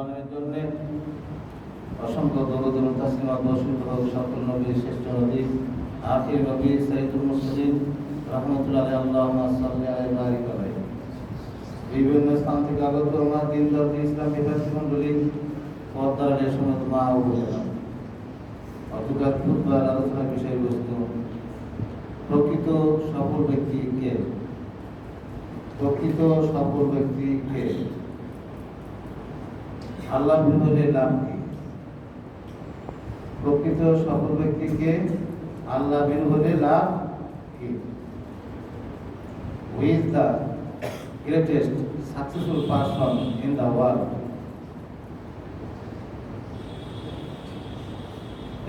কল্যাণের জন্য অসংখ্য দরুদ ও তাসলিমাত বর্ষিত হোক সকল নবীর শ্রেষ্ঠ নবী আখির নবী সাইয়্যিদুল মুরসালিন রাহমাতুল্লাহি আলাইহি আল্লাহুম্মা সাল্লি আলাইহি ওয়া বারিক আলাইহি। বিভিন্ন স্থান থেকে আগত আমার দিন দর্দি ইসলাম বিভাগ মণ্ডলী পর্দার সমত মা ও বোনেরা, অতঃপর খুতবার আলোচনার বিষয়বস্তু প্রকৃত সফল ব্যক্তি কে? প্রকৃত সফল ব্যক্তি কে? আল্লাহ বিরুদ্ধে লাভ কি? প্রকৃত সফল ব্যক্তিকে আল্লাহ বিরুদ্ধে লাভ কি? Who is the greatest successful person in the world?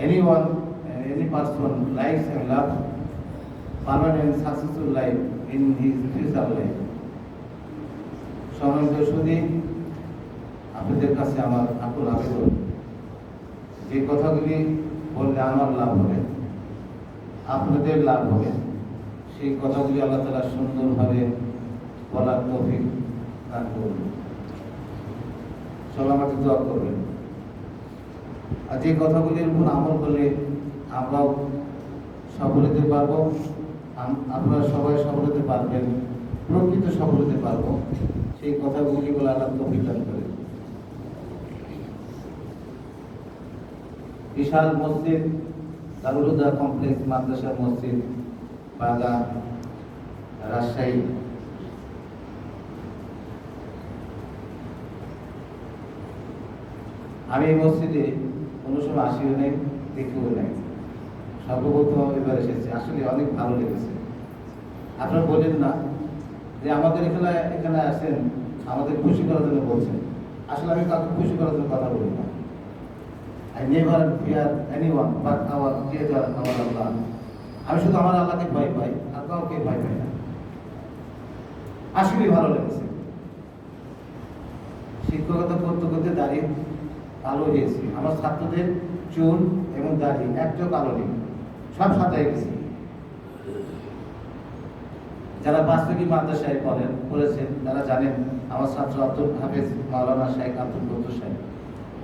Anyone, any person likes and loves permanent successful life in his future life. সম্মানিত সুধী, আপনাদের কাছে আমার আকুল আবেদন, যে কথাগুলি বললে আমার লাভ হবে, আপনাদের লাভ হবে, সেই কথাগুলি আল্লাহ তাআলা সুন্দরভাবে বলার তৌফিক দান করুন। সবাই আমাকে দোয়া করবেন। আর যে কথাগুলির উপর আমল করলে আমরাও সফল হতে পারবো, আপনারা সবাই সফল হতে পারবেন, প্রকৃত সফল হতে পারবো, সেই কথাগুলি বলে আল্লাহ তৌফিক দান করেন। বিশাল মসজিদ দারুল হুদা কমপ্লেক্স মাদ্রাসা মসজিদ, বাগান, রাজশাহী। আমি এই মসজিদে কোনো সময় আসিও নাই, দেখিও নাই, সর্বপ্রথম এবার এসেছি। আসলে অনেক ভালো লেগেছে। আপনারা বলেন না যে আমাদের এখানে আসেন আমাদের খুশি করার জন্য বলছেন। আসলে আমি কাউকে খুশি করার জন্য কথা বলি না। I never fear anyone but our Creator, our Allah. আমি শুধু আমার আল্লাহকে ভয় পাই, আর কাউকে ভয় পাই না। আসলে ভালো লেগেছে। শিক্ষকতা করতে করতে দাঁড়িয়ে কালো হয়েছি। আমার ছাত্রদের চুল এবং দাড়ি একটু কালো নেই, সব সাদা হয়ে গেছে। যারা বাস্তবিক মাদ্রাসায় পড়েছেন তারা জানেন, আমার ছাত্র আব্দুল হাফেজ মাওলানা শেখ আব্দুল বদর সাহেব,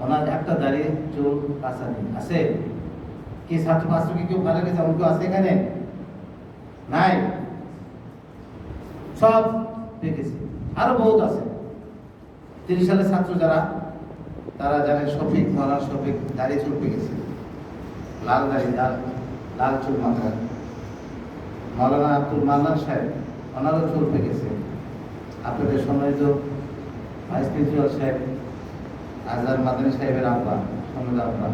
ওনার একটা দাঁড়িয়ে চুল কাঁচা নেই। আছে কি ছাত্র বাস্তবিক কেউ ভালো গেছে? এমন কেউ আছে এখানে? নাই, সব দেখেছি। আরো বহুত আছে। 30 সালের ছাত্র যারা, তারা জানেন শফিক, মাওলানা শফিক দাঁড়িয়ে চুল পেকেছে, লাল দাড়ি, লাল চুল মাথায়। মাওলানা আব্দুল মান্নান সাহেব, ওনারও চুল পেকেছে। আপনাদের সম্মানিত ভাইস প্রিন্সিপাল সাহেব আজহার মাদানী সাহেবের আব্বা, সম্মানিত আব্বা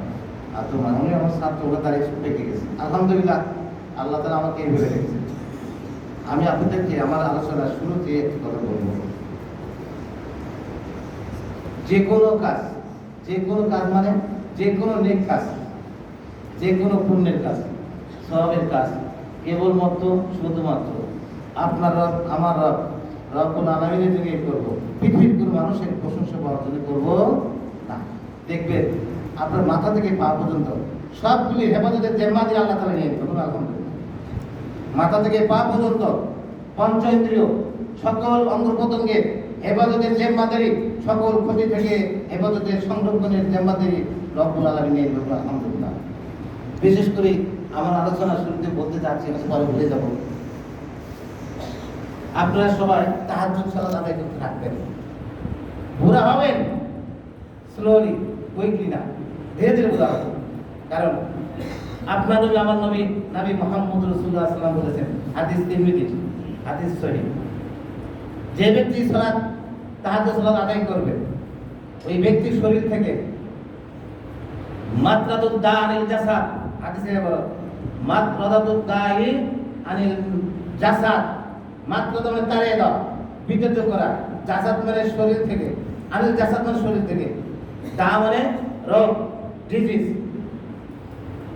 আব্দুল মান্নান, উনি আমার ছাত্র, ওরা দাঁড়িয়ে চুল পেকে গেছে। আলহামদুলিল্লাহ, আল্লাহ তাআলা আমাকে এইভাবে রেখেছে। আমি আপনাদেরকে আমার আলোচনার শুরুতে একটি কথা বলবো। যে কোনো কাজ মানে যে কোনো নেক কাজ, যে কোনো পুণ্যের কাজ, সওয়াবের কাজ কেবলমাত্র শুধুমাত্র আপনার রব, আমার রব, রব্বুল আলামিনের জন্য করবো। পৃথিবীর কোনো মানুষের প্রশংসা পাওয়ার জন্য করবো না। দেখবেন আপনার মাথা থেকে পা পর্যন্ত সবগুলি হেফাজতের জিম্মাদারি আল্লাহ তাআলা নিয়ে নেবেন। আলহামদুলিল্লাহ, মাথা থেকে পা পর্যন্ত পঞ্চেন্দ্রিয় সকল অঙ্গ প্রত্যঙ্গের হেফাজতের জিম্মাদারি, সকল ক্ষতি থেকে হেফাজতের সংরক্ষণের জিম্মাদারি রব্বুল আলামিন নিয়ে নেবেন। আলহামদুলিল্লাহ। বিশেষ করে আমার আলোচনা শুরুতে বলতে চাচ্ছি, আমি পরে ভুলে যাব। আপনারা সবাই তাহাজ্জুদ সালাত আদায় করতে থাকবেন। বুড়া হবেন স্লোলি, কুইকলি না, ধীরে ধীরে বুড়া হবেন। কারণ আপনার নবী, আমার নবী মুহাম্মদ রাসূলুল্লাহ সাল্লাল্লাহু আলাইহি ওয়াসাল্লাম বলেছেন, হাদিস তিরমিজি, হাদিস সহিহ, যে ব্যক্তি তাহাজ্জুদ সালাত আদায় করবে, ওই ব্যক্তির শরীর থেকে মাত্রাতুদ দা আনিল জাসাদ, হাদিসে বলা মাত্রাতুদ দাহি আনিল জাসাদ, মাত্রাত মানে তাড়িয়ে দাও, বিতাড়িত করা, জাসাদ মানে শরীর থেকে, আনিল জাসাদ মানে শরীর থেকে, দা মানে রোগ, ডিজিজ।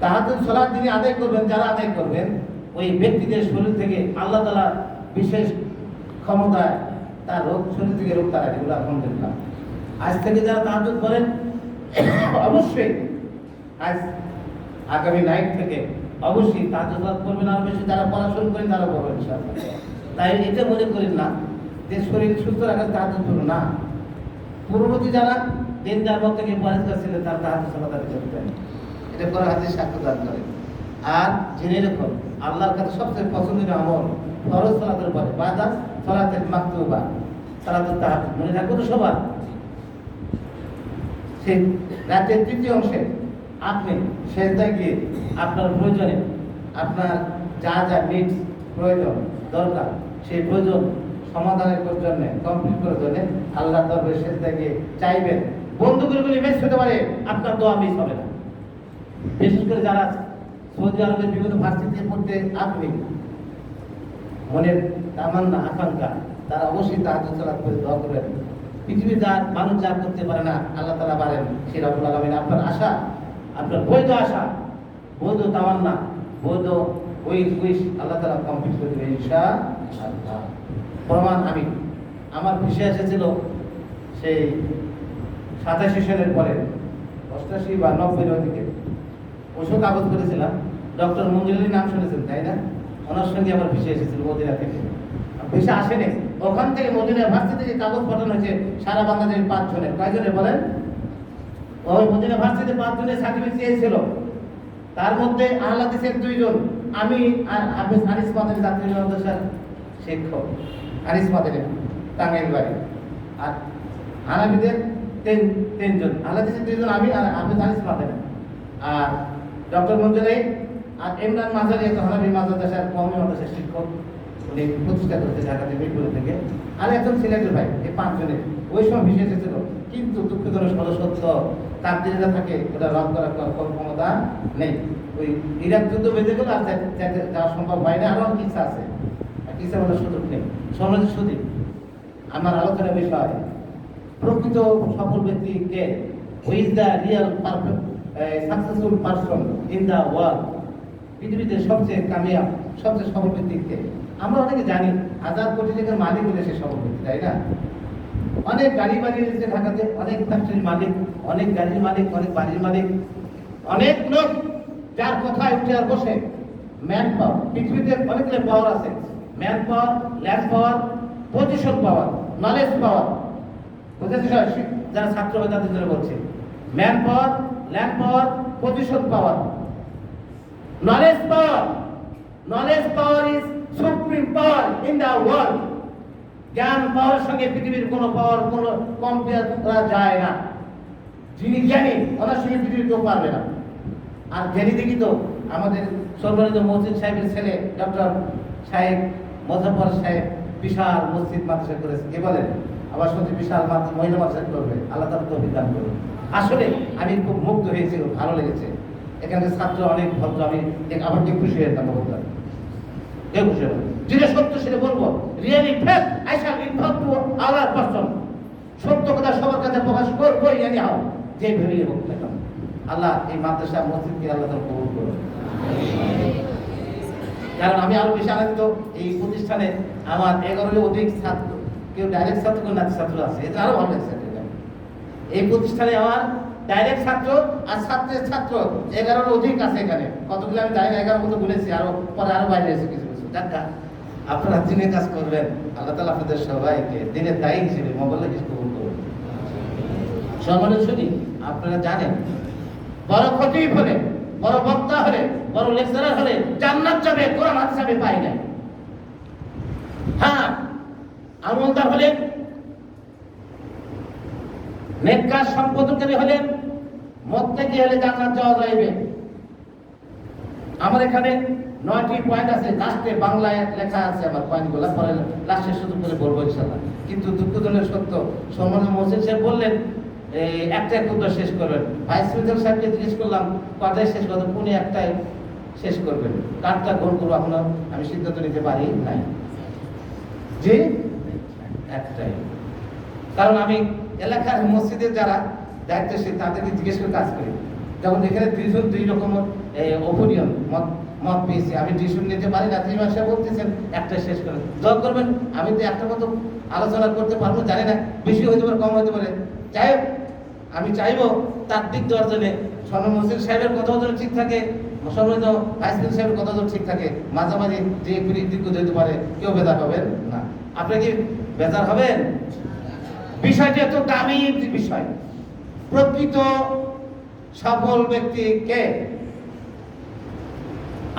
তাহাজ্জুদ সালাত যিনি আদায় করবেন, যারা আদায় করবেন, ওই ব্যক্তিদের শরীর থেকে আল্লাহ তাআলা বিশেষ ক্ষমতায় তার রোগ, শরীর থেকে রোগ তাড়ায় দেবে। আলহামদুলিল্লাহ। আজ থেকে যারা তাহাজ্জুদ করেন, অবশ্যই আগামী নাইট থেকে অবশ্যই তাহাজ্জুদ করবেন। আর বেশি যারা পড়াশোনা করেন তারা করবেন ইনশাআল্লাহ। তাই এটা মনে করেন না যে শরীর সুস্থ রাখার তাহাজ্জুদ করুন না। পূর্ববর্তী যারা দিনদার মধ্যে গিয়ে পরেজগার ছিলেন, তার তাহাজ্জুদ সালাত আদায় করতেন। এটা করে হাদিস সাক্ষ্য দান করে। আর জেনে রাখুন, আল্লাহর কাছে সবচেয়ে পছন্দের আমল ফরজ সালাতের পরে বাদা সালাতের মাকতুবা, সালাতুত তাহাজ্জুদ। মনে রাখবো তো সবার? ঠিক রাতের তৃতীয় অংশে আপনি সেজদায় গিয়ে আপনার প্রয়োজনে, আপনার যা যা নিডস, প্রয়োজন দরকার, সেই প্রয়োজন সমাধানের জন্য, কমপ্লিট করার জন্য আল্লাহর দরবারে সেজদায় গিয়ে চাইবেন। বন্ধু করে মিস হতে পারে, আপনার দোয়া মিস হবে না। বিশেষ করে যারা সৌদি আরবের বিভিন্ন ভার্সিটিতে পড়তে আগ্রহী, মনের তামান্না আকাঙ্ক্ষা, তারা অবশ্যই তাহাজ্জুদ সালাত করে দোয়া করবেন। পৃথিবীর যার মানুষ যা করতে পারে না, আল্লাহ তাআলা পারেন। সেই রব্বুল আলামিন আপনার আশা, আপনার বৈধ আশা, বৈধ তামান্না, বৈধ উইশ আল্লাহ তাআলা কমপ্লিট করে দেবে ইনশাআল্লাহ। প্রমাণ আমি, আমার ভিসা এসেছিল সেই 87 সালের পরে, 88 বা 90 দিকে। ওষুধ কাগজ করেছিলাম, ডক্টর মঞ্জুরুলের নাম শুনেছেন তাই না? ওনার সঙ্গে আমার ভিসা এসেছিল মদিনা থেকে। ভিসা আসেনি, ওখান থেকে মদিনা ভার্সিটি থেকে কাগজ পাঠানো হয়েছে সারা বাংলাদেশের 5 জনের। কয়জনের বলেন? ওই মদিনা ভার্সিটিতে 5 জনের সার্টিফিকেট চেয়েছিল। তার মধ্যে আহলে হাদিসের 2 জন, আমি আর হাফেজ আনিস মাদানী জাতীয় মাদ্রাসার শিক্ষক, আনিস মাদানী টাঙ্গাইল বাড়ি। আর হানাফিদের 3 জন, আহলে হাদিসের 2 জন, আমি আর হাফেজ আনিস মাদানী। আর ডক্টর মঞ্জুরি আর ইমরান মাজারি, একটা হানাফি মাদ্রাসার কওমি মাদ্রাসার শিক্ষক, উনি প্রতিষ্ঠা করেছে ঢাকাতে মিরপুর থেকে। আর একজন সিলেটের ভাই। এই 5 জনের ওই সময় ভিসা এসেছিল। কিন্তু দুঃখজনক সত্য, তাকদীরে থাকে, ওটা রদ করার কোনো ক্ষমতা নেই। ওই ইরাক যুদ্ধ বেঁধে গেল, আর যাওয়া সম্ভব হয় না। আরো কিছু আছে, কিছু বলার সুযোগ নেই। সমাজ শুধু আমার আলোচনার বিষয় প্রকৃত সফল ব্যক্তি কে, who is the real successful person in the world. পৃথিবীতে সবচেয়ে কামিয়াব, সবচেয়ে সফল ব্যক্তি কে? আমরা অনেকে জানি 1000 কোটি টাকার মালিক হলে সে সফল ব্যক্তি, তাই না? অনেক গাড়ি বাড়ি রয়েছে ঢাকাতে, অনেক ফ্যাক্টরির মালিক, অনেক গাড়ির মালিক, অনেক বাড়ির মালিক, অনেক লোক যার কথায় উঠে আর বসে। ম্যান পাওয়ার, পৃথিবীতে অনেকগুলো পাওয়ার আছে। ম্যান পাওয়ার, ল্যান্ড পাওয়ার, পজিশন পাওয়ার, নলেজ পাওয়ার। বুঝেছি যারা ছাত্র হয় তাদের জন্য বলছে, man power, land power, position power, knowledge power. Knowledge power is supreme power in the world. জ্ঞান পাওয়ার সঙ্গে পৃথিবীর কোনো পাওয়ার কোনো কম্পেয়ার করা যায় না। যিনি জ্ঞানী, ওনার সঙ্গে পৃথিবীর কেউ পারবে না। আর জ্ঞানী দেখি তো আমাদের সম্মানিত মসজিদ সাহেবের ছেলে ডক্টর সাহেব মোজাফফর সাহেব বিশাল মসজিদ মাদ্রাসা করেছে, কে বলেন? আবার শুনছি বিশাল মহিলা মাদ্রাসা করবে। আল্লাহ তাআলা তৌফিক দান করুন। আসলে আমি খুব মুগ্ধ হয়েছি, ভালো লেগেছে। এখানকার ছাত্র অনেক ভদ্র, আমি আবার কেউ খুশি হয়ে যেতাম বলতাম, কেউ খুশি হবে। যেটা সত্য সেটা বলবো। Really faith I shall involve to our person. সত্য কথা সবার কাছে প্রকাশ করবোই, এনি হাও, যে ভেবেই হোক না কেন। আল্লাহ এই মাদ্রাসা মসজিদকে আল্লাহ তাআলা কবুল করুন। কারণ আমি আরো বেশি আনন্দিত, এই প্রতিষ্ঠানে আমার 11-এর অধিক ছাত্র, কেউ ডাইরেক্ট ছাত্র, কেউ নাতি ছাত্র আছে। এটা আরো ভালো লাগছে। এই প্রতিষ্ঠানে আমার ডাইরেক্ট ছাত্র আর ছাত্রের ছাত্র 11-এর অধিক আছে এখানে। কতগুলো আমি জানি না, 11 মতো বলেছি, আরো পরে আরো বাইরে এসে কিছু কিছু। দেখা আপনারা দিনের কাজ করবেন, আল্লাহ তাআলা আপনাদের সবাইকে দিনের দায়ী হিসেবে মোবাইলে কিছু কবুল করুন। সম্মানিত শুনি, আপনারা জানেন বড় খতিব হলে, বড় বক্তা হলে, বড় লেকচারার হলে জান্নাত যাবে, কোরআন হাদিস আমি পাই না। হ্যাঁ, আমলদার হলে, নেককার সম্পাদনকারী হলে, মুত্তাকি হলে জান্নাত যাওয়া যাবে। আমার এখানে 9টি পয়েন্ট আছে, লাস্টে বাংলায় লেখা আছে আমার পয়েন্টগুলো, পরে লাস্টে শুধু করে বলবো ইনশাআল্লাহ। কিন্তু দুঃখজনক সত্য, সম্মানিত মহসিন সাহেব বললেন একটা ক্ষুদ্র শেষ করবেন। ভাইস প্রিন্সিপাল সাহেবকে জিজ্ঞেস করলাম কটায় শেষ করবেন, উনি একটাই শেষ করবেন। কারটা গ্রহণ করবো এখনো আমি সিদ্ধান্ত নিতে পারি নাই, যে একটাই। কারণ আমি এলাকার মসজিদের যারা দায়িত্বশীল তাদেরকে জিজ্ঞেস করে কাজ করি। যখন এখানে 2 রকম ওপিনিয়ন মত পেয়েছি, আমি ডিসিশন নিতে পারি না। 3 মাসে বলতেছেন একটা শেষ করেন, দোয়া করবেন। আমি তো একটা মতো আলোচনা করতে পারবো, জানি না বেশি হইতে পারে, কম হইতে পারে। যাই হোক, আমি চাইবো তার দিক দেওয়ার জন্য সনম মসজিদ সাহেবের কথা যেন ঠিক থাকে, সম্মানিত ভাইস প্রিন্সিপাল সাহেবের কথা যেন ঠিক থাকে। মাঝামাঝি যে দিক যেতে পারে, কেউ বেজার হবেন না। আপনি কি বেজার হবেন? বিষয়টি এত দামি বিষয়, প্রকৃত সফল ব্যক্তি কে?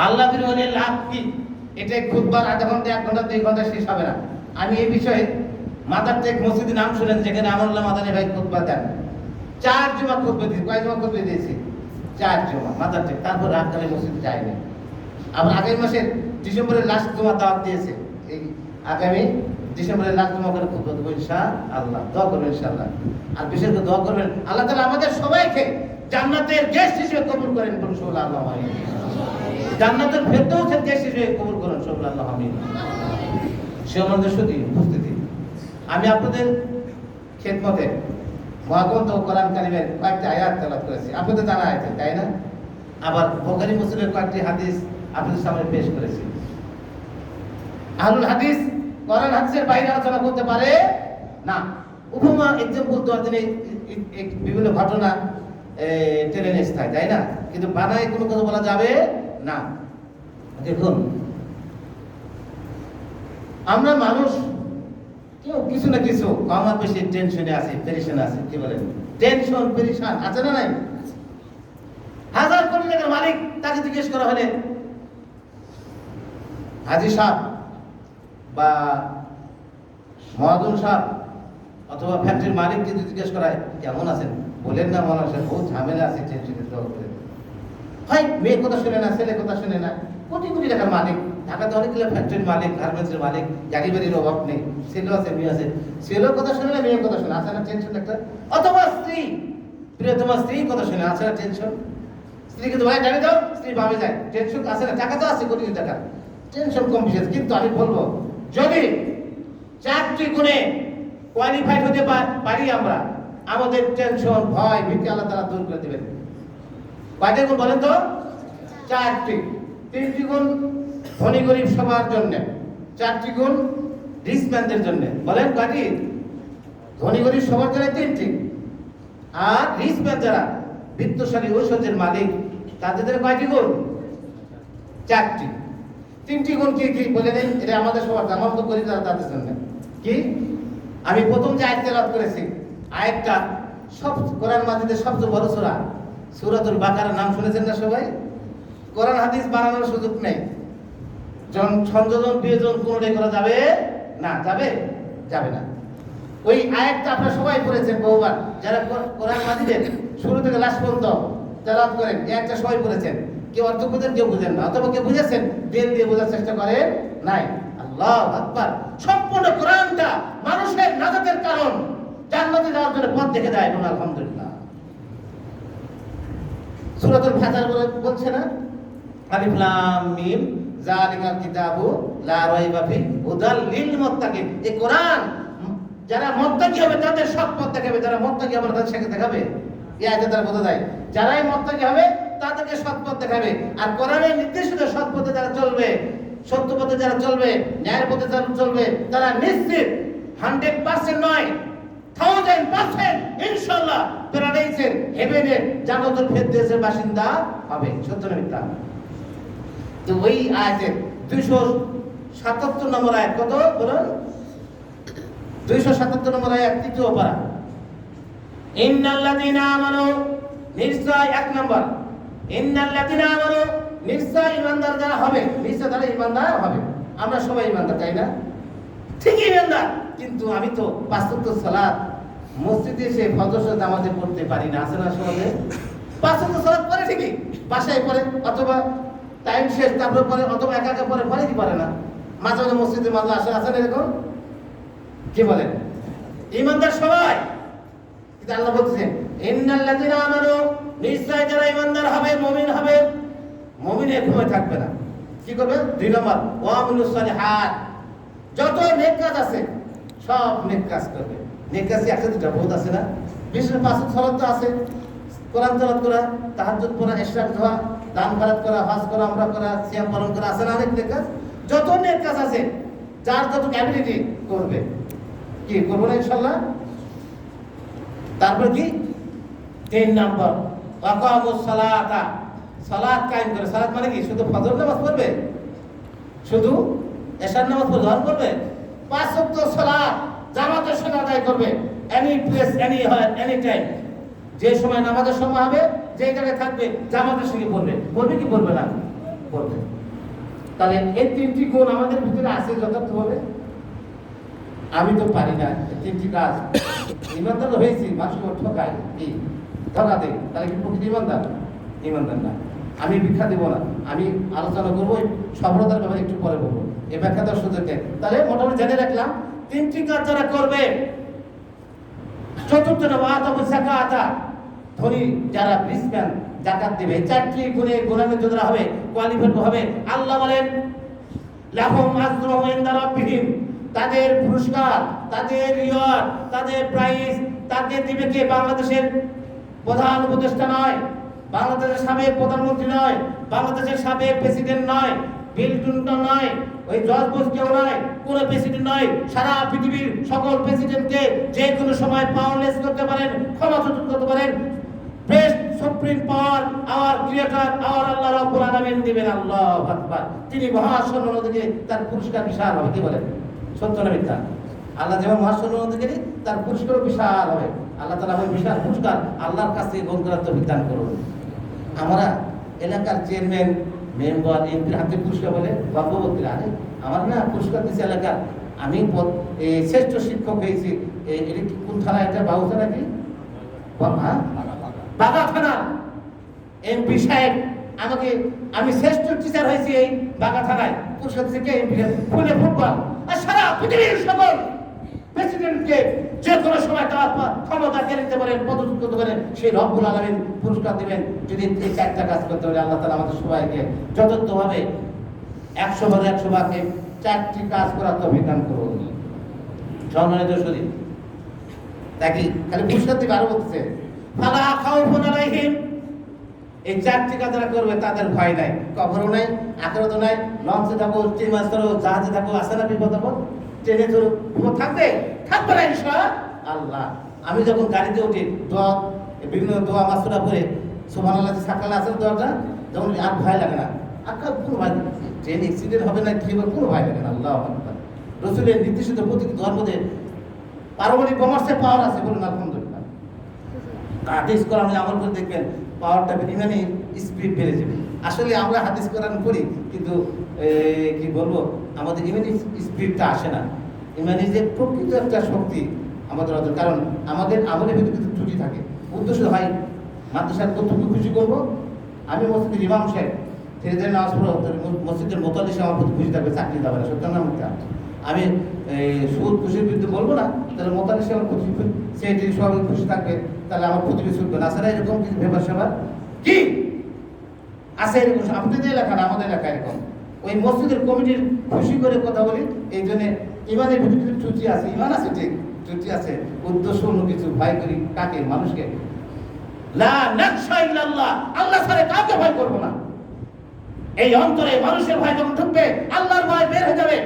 আল্লাহ বলে লাভ কি? এটা খুতবার আধা ঘন্টা 1 ঘন্টা 2 ঘন্টা শেষ হবে না। আমি এই বিষয়ে মাদার টেক মসজিদের নাম শুনেন, যেখানে আমরুল্লাহ মাদানী ভাই খুতবা দেন। 4 জুমা খুতবা দিয়েছি। কয় জুমা খুতবা দিয়েছি? 4 জুমা মাদার টেক। তারপর রাতকালে মসজিদে যায়নি। আবার আগামী মাসের ডিসেম্বরের লাস্ট জুমা দাওয়াত দিয়েছে। এই আগামী ডিসেম্বরের লাস্ট জুমা করে খুতবা দেবো ইনশাআল্লাহ। দোয়া করবেন ইনশাআল্লাহ। আর বিশেষ করে দোয়া করবেন আল্লাহ তাআলা আমাদের সবাইকে জান্নাতের গেস্ট হিসেবে কবুল করেন। বলুন সুবহানাল্লাহ। জান্নাতের ফেরদৌসের গেস্ট হিসেবে কবুল করেন। সুবহানাল্লাহ। আমিন। সম্মানিত সুধী উপস্থিতি, আমি আপনাদের খেদমতে মহাগ্রন্থ কোরআন কারীমের কয়েকটি আয়াত তেলাওয়াত করেছি। আপনাদের জানা আছে, তাই না? আবার বুখারী মুসলিমের কয়েকটি হাদিস আপনাদের সামনে পেশ করেছি। আহলুল হাদিস কোরআন হাদিসের বাইরে আলোচনা করতে পারে না। উপমা এক্সাম্পল দেওয়ার জন্য বিভিন্ন ঘটনা টেনে নিয়ে থাকে, তাই না? কিন্তু বানায় কোনো কথা বলা যাবে না। দেখুন, আমরা মানুষ কেউ কিছু না কিছু কম আর বেশি টেনশনে আছে, পেরেশানে আছে। কি বলেন? টেনশন পেরেশান আছে না নাই? হাজার কোটি টাকার মালিক, তাকে জিজ্ঞেস করা হলে হাজি সাহেব বা মহাজন সাহেব অথবা ফ্যাক্টরির মালিক যদি জিজ্ঞেস করা হয় কেমন আছেন, বলেন না মনে হয় বহুত ঝামেলা আছে, টেনশনে। হয় মেয়ে কথা শুনে না, ছেলে কথা শুনে না। কোটি কোটি টাকার মালিক, ঢাকাতে অনেকগুলো ফ্যাক্টরির মালিক, গার্মেন্টসের মালিক, গাড়ি বাড়ির অভাব নেই, ছেলে আছে মেয়ে আছে। ছেলের কথা শুনে না, মেয়ের কথা শুনে, আছে না টেনশন একটা? অথবা স্ত্রী, প্রিয়তমা স্ত্রী কথা শুনে, আছে না টেনশন? স্ত্রীকে তো ভাই জানি দাও, স্ত্রী ভাবে যায়, টেনশন আছে না? টাকা তো আছে কোটি কোটি টাকা, টেনশন কম বিশেষ। কিন্তু আমি বলবো, যদি 4টি গুণে কোয়ালিফাইড হতে পারি আমরা, আমাদের টেনশন ভয় ভীতি আল্লাহ তাআলা দূর করে দেবেন। কয়টা গুণ বলেন তো? 4টি। 3টি গুণ ধনী গরিব সবার জন্য, 4টি গুণ রিচম্যানদের জন্য। বলেন কয়টি? ধনী গরিব সবার জন্য 3টি, আর রিচম্যান যারা বিত্তশালী ঐশ্বর্যের মালিক, তাদের জন্য কয়টি গুণ? 4টি। 3টি গুণ কি কি বলে নেই? এটা আমাদের সবার জামাত করি যারা, তাদের জন্য কি? আমি প্রথম যে আয়াত তেলাওয়াত করেছি, আয়াতটা সব কোরআন মাজিদের সবচেয়ে বড় সূরা, সূরাতুল বাকারার নাম শুনেছেন না সবাই? কোরআন হাদিস বানানোর সুযোগ নেই, সংযোজন বিয়োজন কোনটাই করা যাবে না। যাবে? যাবে না। ওই আয়াতটা আপনারা সবাই পড়েছেন বহুবার, যারা কোরআন মাজিদের শুরু থেকে লাস্ট পর্যন্ত তেলাওয়াত করেন। এই আয়াতটা সবাই পড়েছেন। কেউ অর্থ বুঝেন, কেউ বুঝেন না, অথবা কেউ বুঝেছেন দিল দিয়ে বোঝার চেষ্টা করেন নাই। আল্লাহু আকবার। সম্পূর্ণ কোরআনটা মানুষের নাজাতের কারণ, জান্নাতে যাওয়ার জন্য পথ দেখে দেয়। বলুন আলহামদুলিল্লাহ। সূরাতুল ফাতিহা বলছে না, আলিফ লাম মিম যালিকাল কিতাবু লা রাইবা ফি হুদাল লিল মুত্তাকিন। এই কোরআন যারা মুত্তাকি হবে তাদের সৎ পথ দেখাবে, যারা মুত্তাকি হবে তাদের সাথে দেখাবে। এই আয়াতে তারা বোঝা যায়, যারাই মুত্তাকি হবে তাদেরকে সৎ পথ দেখাবে। আর কোরআনের নির্দেশিত সৎ পথে যারা চলবে, সত্য পথে যারা চলবে, ন্যায়ের পথে যারা চলবে, তারা নিশ্চিত 100% নয় 1000% ইনশাআল্লাহ প্যারাডাইসের, হেভেনের, জান্নাতুল ফেরদৌসের বাসিন্দা হবে। সত্য না মিথ্যা? তো ওই আয়াতের 277 নম্বর আয়াত, কত বলুন? 277 নম্বর আয়াত, তৃতীয় পারা। ইন্নাল্লাযীনা আমানু, নিশ্চয় 1 নম্বর, ইন্নাল্লাযীনা আমানু, নিশ্চয় ঈমানদার যারা হবে, নিশ্চয় তারা ঈমানদার হবে। আমরা সবাই ঈমানদার, তাই না? ঠিকই ঈমানদার, কিন্তু আমি তো 5 ওয়াক্ত সালাত মসজিদে এসে ফজর সাথে নামাজে পড়তে পারি না। আছে না সমাজে? 5 ওয়াক্ত সালাত পড়ে ঠিকই, বাসায় পড়ে, অথবা টাইম শেষ তারপর পরে, অথবা একা একা পড়ে, পড়ে কি পারে না। মাঝে মাঝে মসজিদে মাঝে আসে, আসে না এরকম? কি বলেন? ঈমানদার সবাই। কিন্তু আল্লাহ বলছেন ইন্নাল্লাযীনা আমানু, নিশ্চয় যারা ঈমানদার হবে, মুমিন হবে, মুমিন একদমই থাকবে না। কি করবে? 2 নম্বর, ওয়া আমিলুস সালিহাত, যত নেক কাজ আছে সব নেক কাজ করবে। নেক কাজ একটা দুটা বহুত আছে না? বিশেষ 5 ওয়াক্ত সালাত তো আছে, কোরআন তেলাওয়াত করা, তাহাজ্জুদ পড়া, ইশরাক দেওয়া, দান খয়রাত করা, হজ করা, উমরা করা, সিয়াম পালন করা, আছে না অনেক নেক কাজ? যত নেক কাজ আছে যার যত ক্যাপাবিলিটি করবে। কি করব না ইনশাআল্লাহ? তারপর কি? 3 নম্বর, ওয়াকামুস সালাতা, সালাত কায়েম করে। সালাত মানে কি? শুধু ফজর নামাজ পড়বে, শুধু এশার নামাজ পড়বে? 5 ওয়াক্ত সালাত জামাতের সাথে আদায় করবে, এনি প্লেস, এনি হয়, এনি টাইম। যে সময় নামাজের সময় হবে, যে জায়গায় থাকবে জামাতের সঙ্গে পড়বে। পড়বে কি পড়বে না? পড়বে। তাহলে এই তিনটি গুণ আমাদের ভিতরে আছে যথার্থভাবে। আমি তো পারি না তিনটি কাজ। ইমানদার হয়েছি, মানুষকে ঠকাই, এই ধরা দেয়, তাহলে কি প্রকৃতি ইমানদার? ইমানদার না। আমি ভিক্ষা দেবো না। আমি আলোচনা করবো সফলতার ব্যাপারে একটু পরে বলবো, এ ব্যাখ্যা দেওয়ার সুযোগে। তাহলে মোটামুটি জেনে রাখলাম তিনটি কাজ যারা করবে। চতুর্থ জাকাতা, ধনী যারা বিজনেসম্যান জাকাত দেবে। চারটি গুণে গুণান্বিত যারা হবে, কোয়ালিফাইড হবে, আল্লাহ বলেন লাহুম আজরুহুম ইনদা রাব্বিহিম, তাদের পুরস্কার, তাদের রিওয়ার্ড, তাদের প্রাইজ তাদের দিবে কে? বাংলাদেশের প্রধান উপদেষ্টা নয়, বাংলাদেশের সাবেক প্রধানমন্ত্রী নয়, বাংলাদেশের সাবেক প্রেসিডেন্ট নয়, বিল ক্লিনটন নয়, ওই জর্জ বুশ কেউ নয়, কোন প্রেসিডেন্ট নয়। সারা পৃথিবীর সকল প্রেসিডেন্টকে যে কোনো সময় পাওয়ারলেস করতে পারেন, ক্ষমতাচ্যুত করতে পারেন। Best supreme power our creator our Allah রাব্বুল আলামিন দিবেন। আল্লাহু আকবার। তিনি মহাশূন্য নদীকে তার পুরস্কার বিশাল হবে। কি বলেন? সত্য না মিথ্যা? আল্লাহ যেমন মহাশূন্য নদীকে তার পুরস্কারও বিশাল হবে। আল্লাহ তাআলা ওই বিশাল পুরস্কার আল্লাহর কাছে গ্রহণ করার তৌফিক দান করুন। আমরা এলাকার চেয়ারম্যান, মেম্বার, এমপির হাতে পুরস্কার বলে গর্ববোধ। আরে আমার না পুরস্কার দিচ্ছে এলাকার, আমি শ্রেষ্ঠ শিক্ষক হয়েছি। এটা কি কোন থানা? এটা বাউসা নাকি? বাগা থানা এমপি সাহেব আমাকে, আমি শ্রেষ্ঠ টিচার হয়েছি এই বাগা থানায়, পুরস্কার দিচ্ছে কে? এমপি। ফুলে ফুটবল আর সারা পৃথিবীর সকল প্রেসিডেন্টকে যে কোনো সময় তার ক্ষমতা কেড়ে নিতে পারেন, পদচ্যুত করতে পারেন, সেই রব্বুল আলামিন পুরস্কার দিবেন যদি এই চারটা কাজ করতে পারে। আল্লাহ তাআলা আমাদের সবাইকে যথার্থভাবে 100 ভাগ এই চারটি কাজ করার তৌফিক দান করুন। সম্মানিত শরীর, দেখি খালি পুরস্কার দিবে, আরো বলতেছে ফালা খাউফুন আলাইহিম, এই চারটি কাজ যারা করবে তাদের ভয় নাই, কবরও নাই, আখিরাতও নাই। লঞ্চে থাকো, স্টিমার চলো, জাহাজে থাকো, আসে না বিপদ আপদ? ট্রেনে চলো, বিপদ থাকবে? থাকবে না ইনশাআল্লাহ। আমি যখন গাড়িতে উঠি দোয়া, বিভিন্ন দোয়া মাসুরা পড়ে সুবহানাল্লাহ সাকালে আসল দোয়াটা, যখন আর ভয় লাগে না। আকাল কোনো ভয় নেই, ট্রেন অ্যাক্সিডেন্ট হবে না, কি হবে, কোনো ভয় লাগে না। আল্লাহু আকবার। রাসূলের নির্দেশিত প্রতিটি ধর্মতে পারমাণবিক বোমার পাওয়ার আছে, বলুন আলহামদুলিল্লাহ। হাদিস কোরআনে আমল করে দেখবেন পাওয়ারটা ইমানি স্পিড বেড়ে যাবে। আসলে আমরা হাদিস কোরআন পড়ি, কিন্তু কি বলবো, আমাদের ইমানি স্পিডটা আসে না। ইমানি যে প্রকৃত একটা শক্তি আমাদের অর্জন, কারণ আমাদের আমলের ভিতরে কিছু ত্রুটি থাকে। উদ্দেশ্য হয় মাদ্রাসার কতটুকু খুশি করবো। আমি মসজিদের ইমাম সাহেব ছেলেদের নামাজ পড়ো, মসজিদের মোতাল্লি আমার প্রতি খুশি থাকবে, চাকরি দেবে না, সত্য না মিথ্যা? আমি সুদ খুশির বিরুদ্ধে বলবো না, তাহলে মোতাল্লি সাহেব খুশি, সে যদি সবাই খুশি থাকবে, তাহলে আমার প্রতিবেশী ছুটবে না। আসলে এরকম কিছু ব্যাপার স্যাপার কি আছে, এরকম আপনাদের এলাকা না, আমাদের এলাকা এরকম। ওই মসজিদের কমিটির খুশি করে কথা বলি, এই জন্য ইমানের ভিতরে ত্রুটি আছে। ইমান আছে ঠিক, ত্রুটি আছে, উদ্দেশ্য অন্য কিছু। ভয় করি কাকে? মানুষকে। লা নাখশা ইল্লাল্লাহ, আল্লাহ ছাড়া কাউকে ভয় করবো না। এই অন্তরে মানুষের ভয় যখন ঢুকবে, আল্লাহর ভয় বের হয়ে যাবে।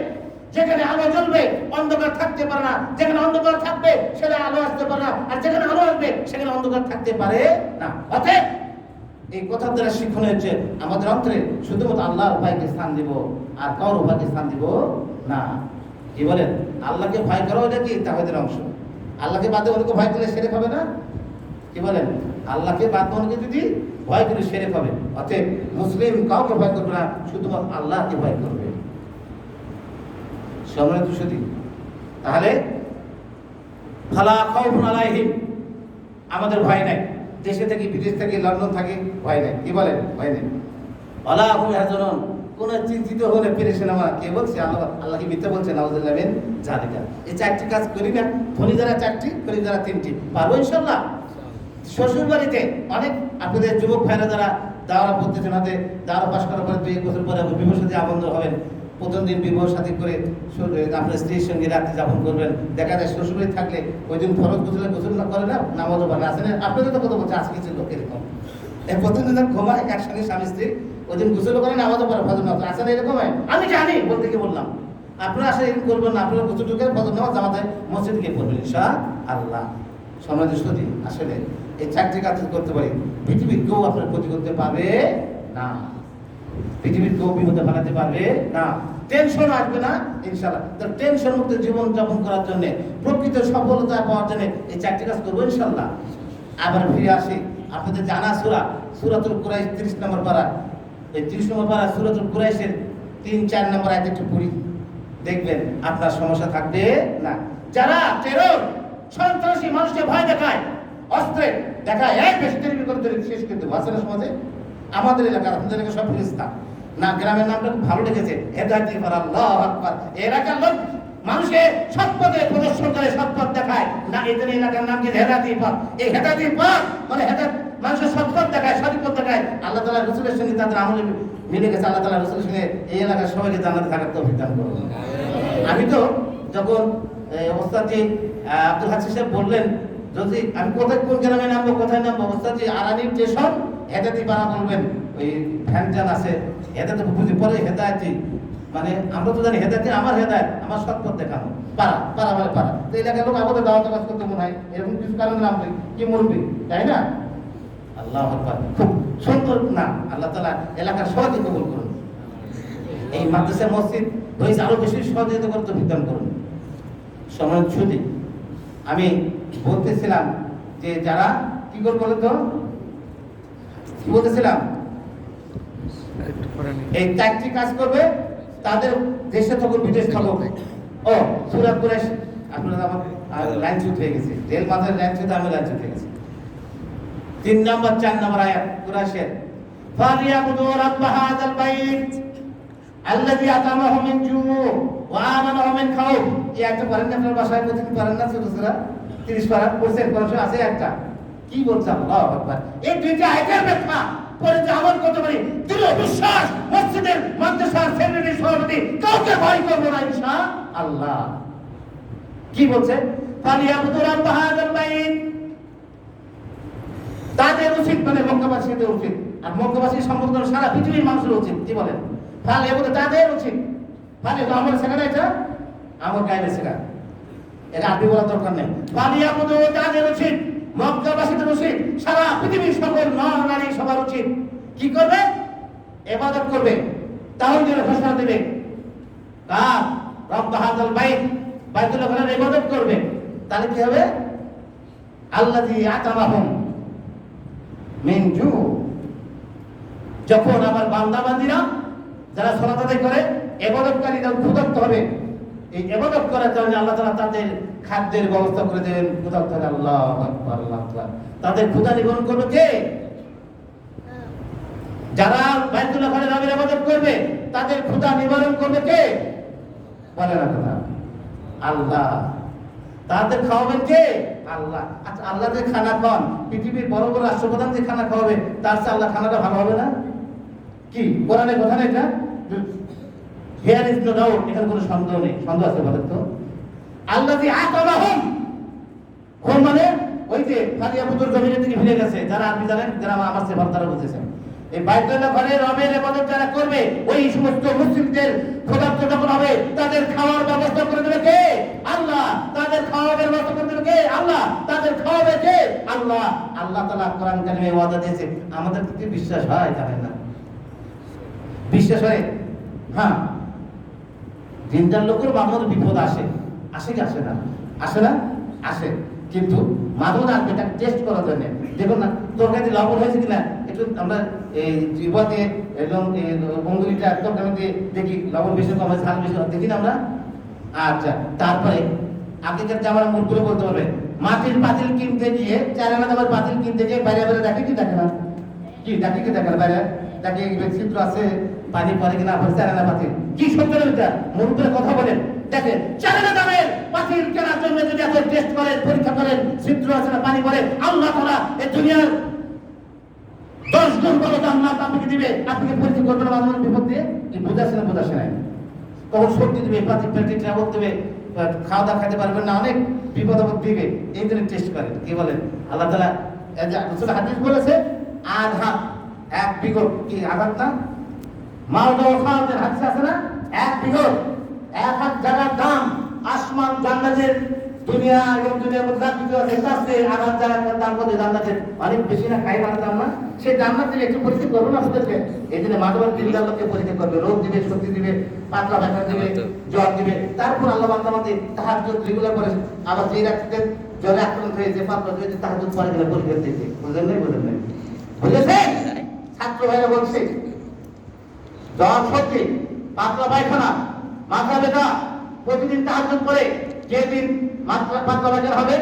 যেখানে আলো জ্বলবে অন্ধকার থাকতে পারে না, যেখানে অন্ধকার থাকবে সেখানে আলো আসতে পারে না, আর যেখানে আলো আসবে সেখানে অন্ধকার থাকতে পারে না। অতএব এই কথার দ্বারা শিক্ষণ হচ্ছে আমাদের অন্তরে শুধুমাত্র আল্লাহর ভয়কে স্থান দিব, আর কারোর ভয়কে স্থান দিব না। কি বলেন? আল্লাহকে ভয় করা এটা কি তাওহীদের অংশ। আল্লাহকে বাদ দিয়ে অন্যকে ভয় করলে সেরেক হবে না? কি বলেন? আল্লাহকে বাদ দিয়ে অন্যকে যদি ভয় করে সেরেক হবে। অতএব মুসলিম কাউকে ভয় করবে না, শুধুমাত্র আল্লাহকে ভয় করবে। সম্মানিত সুধী, তাহলে ফালা খাউফুন আলাইহিম, আমাদের ভয় নাই। দেশে থেকে, বিদেশ থেকে, লন্ডন থেকে ভয় নাই। কি বলেন? ভয় নাই। ওয়ালা হুম ইয়াহজানুন, কোন চিন্তিত হলে পেরেশান হওয়া। কে বলছে? আল্লাহ। আল্লাহ কি মিথ্যা বলছে? নাউযুবিল্লাহ মিন যালিকা। এই চারটি কাজ করি না, ধনী যারা চারটি, ধনী যারা তিনটি, পারবো ইনশাআল্লাহ। শ্বশুর বাড়িতে অনেক আপনাদের যুবক ভাইরা যারা দাওরা পদ্ধতি হাতে দাওরা পাশ করার পরে 2-1 বছর পরে বিবাহ সাথে আবদ্ধ হবেন, প্রথম দিন বিবাহ সাথী করে আপনার স্ত্রীর সঙ্গে রাত্রি যাপন করবেন। দেখা যায় শ্বশুরবাড়ি থাকলে ওই দিন ফরজ গোসল না করে না, নামাজও পড়ে আসেন। আপনাদের তো কথা বলছে, আজকে ছিল এরকম। প্রথম দিন ঘুমায় একসঙ্গে স্বামী স্ত্রী, ওই দিন গোসল করে নামাজও পড়ে, ফজর নামাজ আসেন এরকম হয়। আমি জানি বলতে গিয়ে বললাম, আপনারা আসলে এরকম করবেন না। আপনারা গোসল ঢুকে ফজর নামাজ জামাতে মসজিদ গিয়ে পড়বেন ইনশাআল্লাহ। সমাজের সত্যি আসলে এই চারটি কাজ করতে পারি, পৃথিবীর কেউ আপনার ক্ষতি করতে পারবে না, পৃথিবীর কেউ বিপদে ফেলাতে পারবে না। টেনশন আসবে না ইনশাআল্লাহ। তো টেনশন মুক্ত জীবন যাপন করার জন্য, প্রকৃত সফলতা পাওয়ার জন্য এই চারটি কাজ করবো ইনশাআল্লাহ। আবার ফিরে আসি আপনাদের জানা সূরা সূরাতুল কুরাইশ 30 নম্বর পারা। এই 30 নম্বর পারা সূরাতুল কুরাইশের 3-4 নম্বর আয়াত একটু পড়ি, দেখবেন আপনার সমস্যা থাকবে না। যারা টেরর সন্ত্রাসী মানুষকে ভয় দেখায়, অস্ত্রে দেখায়, এক বেশি তৈরি করে শেষ করে দেবো আছে না সমাজে। আমাদের এলাকার আপনাদের এলাকা সব ফেরেশতা না, গ্রামের নামটা খুব ভালো লেগেছে, হেদায়েতি পাড়া। আল্লাহু আকবার। এলাকার লোক মানুষকে সৎপথে প্রদর্শন করে, সৎপথ দেখায় না, এই জন্য এলাকার নাম কি হেদায়েতি পথ। এই হেদায়েতি পথ মানে হেদায়েত, মানুষের সৎপথ দেখায়, সঠিক পথ দেখায়। আল্লাহ তাআলা রাসূলের সঙ্গে তাদের আমল মিলে গেছে। আল্লাহ তাআলা রাসূলের সঙ্গে এই এলাকার সবাইকে জান্নাতে থাকার তৌফিক দান করুন। আমি তো যখন ওস্তাদজি আব্দুল হাসিব সাহেব বললেন যদি আমি কোথায় কোন গ্রামে নামবো কোথায় নামবো, ওস্তাদজি আরানির স্টেশন হেদায়েতি পাড়া বলবেন, ওই ফ্যানটান আছে হেদায়েত বুঝি পরে হেদায়েতি মানে আমরা তো জানি হেদায়েতি আমার হেদায়েত আমার সৎপথ দেখানো পাড়া, পাড়া মানে পাড়া। তো এলাকার লোক আমাদের দাওয়াত কাজ করতে মনে হয় এরকম কিছু কারণে নামবে কি মুরব্বি, তাই না? আল্লাহু আকবার। খুব সুন্দর নাম। আল্লাহ তাআলা এলাকার সবাইকে কবুল করুন। এই মাদ্রাসা মসজিদ হয়েছে আরো বেশি সহযোগিতা করতে বিধান করুন। সময় ছুটি আমি বলতেছিলাম যে যারা কি করে বলে তো কি বলতেছিলাম, এই 4টি কাজ করবে তাদের দেশে থাকুক বিদেশ থাকুক। ও সূরা কুরাইশ আপনারা আমার লাইন চুট হয়ে গেছে, রেল মাথার লাইন চুট আমি লাইন চুট হয়ে গেছে। 3 নম্বর 4 নম্বর আয়াত কুরাইশের ফালিয়াবুদু রাব্ব হাযাল বাইত আল্লাযী আতামাহুম মিন জু ওয়া আমানাহুম মিন খাউফ। এই একটা পড়েন না আপনার বাসায়, প্রতিদিন পড়েন না ছোট সূরা 30 পারা পড়ছেন, কোন আছে একটা কি বলছে আল্লাহু আকবার। এই দুইটা আয়াতের ব্যাখ্যা পরে যে আমল করতে পারি, দৃঢ় বিশ্বাস মসজিদের মাদ্রাসার সেক্রেটারি সভাপতি কাউকে ভয় করব না ইনশাআল্লাহ। কি বলছে ফালিয়াবুদু রাব্ব হাযাল বাইত, তাদের উচিত মানে মক্কাবাসীদের উচিত, আর মক্কাবাসী সম্পর্কে সারা পৃথিবীর মানুষের উচিত। কি বলেন ফালিয়াবুদু তাদের উচিত, ফালিয়াবুদু আমার শেখা না, এটা আমার গায়ে শেখা, এটা আপনি বলার দরকার নেই। ফালিয়াবুদু তাদের উচিত, মক্কাবাসীদের উচিত, সারা পৃথিবীর সকল নর নারী সবার উচিত কি করবে? ইবাদত করবে, তাওহীদের ঘোষণা দেবে। কার? রব্ব হাযাল বাইত, বাইতুল্লাহর ইবাদত করবে। তাহলে কি হবে? আল্লাযী আতামাহুম মিন জু, যখন আমার বান্দা বান্দীরা যারা সালাত আদায় করে ইবাদতকারীরা ক্ষুধার্ত হবে, এই ইবাদত করার জন্য আল্লাহ তাআলা তাদের খাদ্যের ব্যবস্থা করে দেবেন। ক্ষুধার্ত হবে, আল্লাহু আকবার আল্লাহু আকবার। তাদের ক্ষুধা নিবারণ করবে কে? যারা বাইতুল্লাহ ঘরে রবের ইবাদত করবে তাদের ক্ষুধা নিবারণ করবে কে? বলে না কথা আল্লাহ। তাদের খাওয়াবেন কে? আল্লাহ। আচ্ছা আল্লাহ যে খানা খান, পৃথিবীর বড় বড় রাষ্ট্রপ্রধান যে খানা খাওয়াবে তার চেয়ে আল্লাহ খানাটা ভালো হবে না? কি কোরআনের কথা না এটা? হিয়ার ইজ নো ডাউট, এখানে কোনো সন্দেহ নেই। সন্দেহ আছে বলেন তো? আল্লাযী আতামাহুম, কোন মানে ওই যে ফালিয়াবুদুর জমিনে থেকে ভিড়ে গেছে, যারা আপনি জানেন যারা আমার চেয়ে ভালো তারা বুঝেছেন। এই বাইতুল্লাহ ঘরে রবের ইবাদত যারা করবে ওই সমস্ত মুসলিমদের ক্ষুধার্ত যখন হবে তাদের খাওয়ার ব্যবস্থা করে দেবে কে? আল্লাহ। তাদের খাওয়ার ব্যবস্থা করে দেবে কে? আল্লাহ। তাদের খাওয়াবে কে? আল্লাহ। আল্লাহ তাআলা কোরআন কারিমে ওয়াদা দিয়েছে, আমাদের কি বিশ্বাস হয়? জানেন না? বিশ্বাস হয়? হ্যাঁ, দিনদার লোকের মাঝে বিপদ আসে, আসে কি আসে না? আসে না? আসে। কিন্তু মাঝে আসবে এটা টেস্ট করার জন্য। দেখুন না তরকারি লবণ হয়েছে কিনা একটু আমরা এই জিহ্বাতে এবং অঙ্গুলিটা তরকারি দিয়ে দেখি লবণ বেশি কম হয়, ঝাল বেশি দেখি না আমরা। আচ্ছা তারপরে আগেকার জামার মুখগুলো বলতে পারবে, মাটির পাতিল কিনতে গিয়ে 4 আনা দামের পাতিল কিনতে গিয়ে বাইরে বাইরে দেখে কি দেখে না? কি দেখে কি দেখে না? বাইরে দেখে ছিদ্র আছে, পানি পরে কিনা, 4 আনা পাতিল কি সত্য এটা মুখগুলো কথা বলেন। দেখেন 4 আনা দামের পাতিল কেনার জন্য যদি এত টেস্ট করেন, পরীক্ষা করেন, ছিদ্র আছে না, পানি পরে, আল্লাহ তাআলা এই দুনিয়ার 10 গুণ বড় জান্নাত আপনাকে দিবে। আপনি কি পরীক্ষা করবেন মানুষের বিপদ দিয়ে? কি বুঝাছে না বুঝাছে না? কখন শক্তি দিবে, পাতি পেটে ট্রাবল দেবে, খাওয়া দাওয়া খেতে পারবেন না, অনেক বিপদ আপদ দিবে। এই জন্য টেস্ট করেন। কি বলেন? আল্লাহ তাআলা রাসূল হাদিস বলেছে আঘাত 1 বিঘত, কি আঘাত না মাওদা ওয়াফাতের হাদিস আছে না? 1 বিঘত 1 হাত জায়গার দাম আসমান জান্নাতের দুনিয়া এবং দুনিয়ার মধ্যে কিছু আছে তার চেয়ে আঘাত জায়গার দাম কত? জান্নাতের অনেক বেশি না? খাই মারার দাম না? সেই জান্নাত দিলে একটু পরিচয় করবো না আপনাদেরকে। এই জন্য মাধবর দিনদার লোককে পরিচয় করবে, রোগ দিবে, শক্তি দিবে, পাতলা ব্যথা দিবে, জ্বর দিবে। তারপর আল্লাহ বান্দা বান্দি তাহাজ্জুদ রেগুলার করে আবার যেই রাত্রিতে জ্বরে আক্রান্ত হয়েছে, পাতলা হয়েছে, তাহাজ্জুদ পড়ে গেলে পরীক্ষা দিতে, বুঝলেন নাই? বুঝলেন নাই? বুঝেছেন? ছাত্র ভাইরা বলছে জ্বর, সর্দি, পাতলা পায়খানা, মাথা ব্যথা, প্রতিদিন তাহাজ্জুদ পড়ে, যেদিন পাতলা পায়খানা হবে,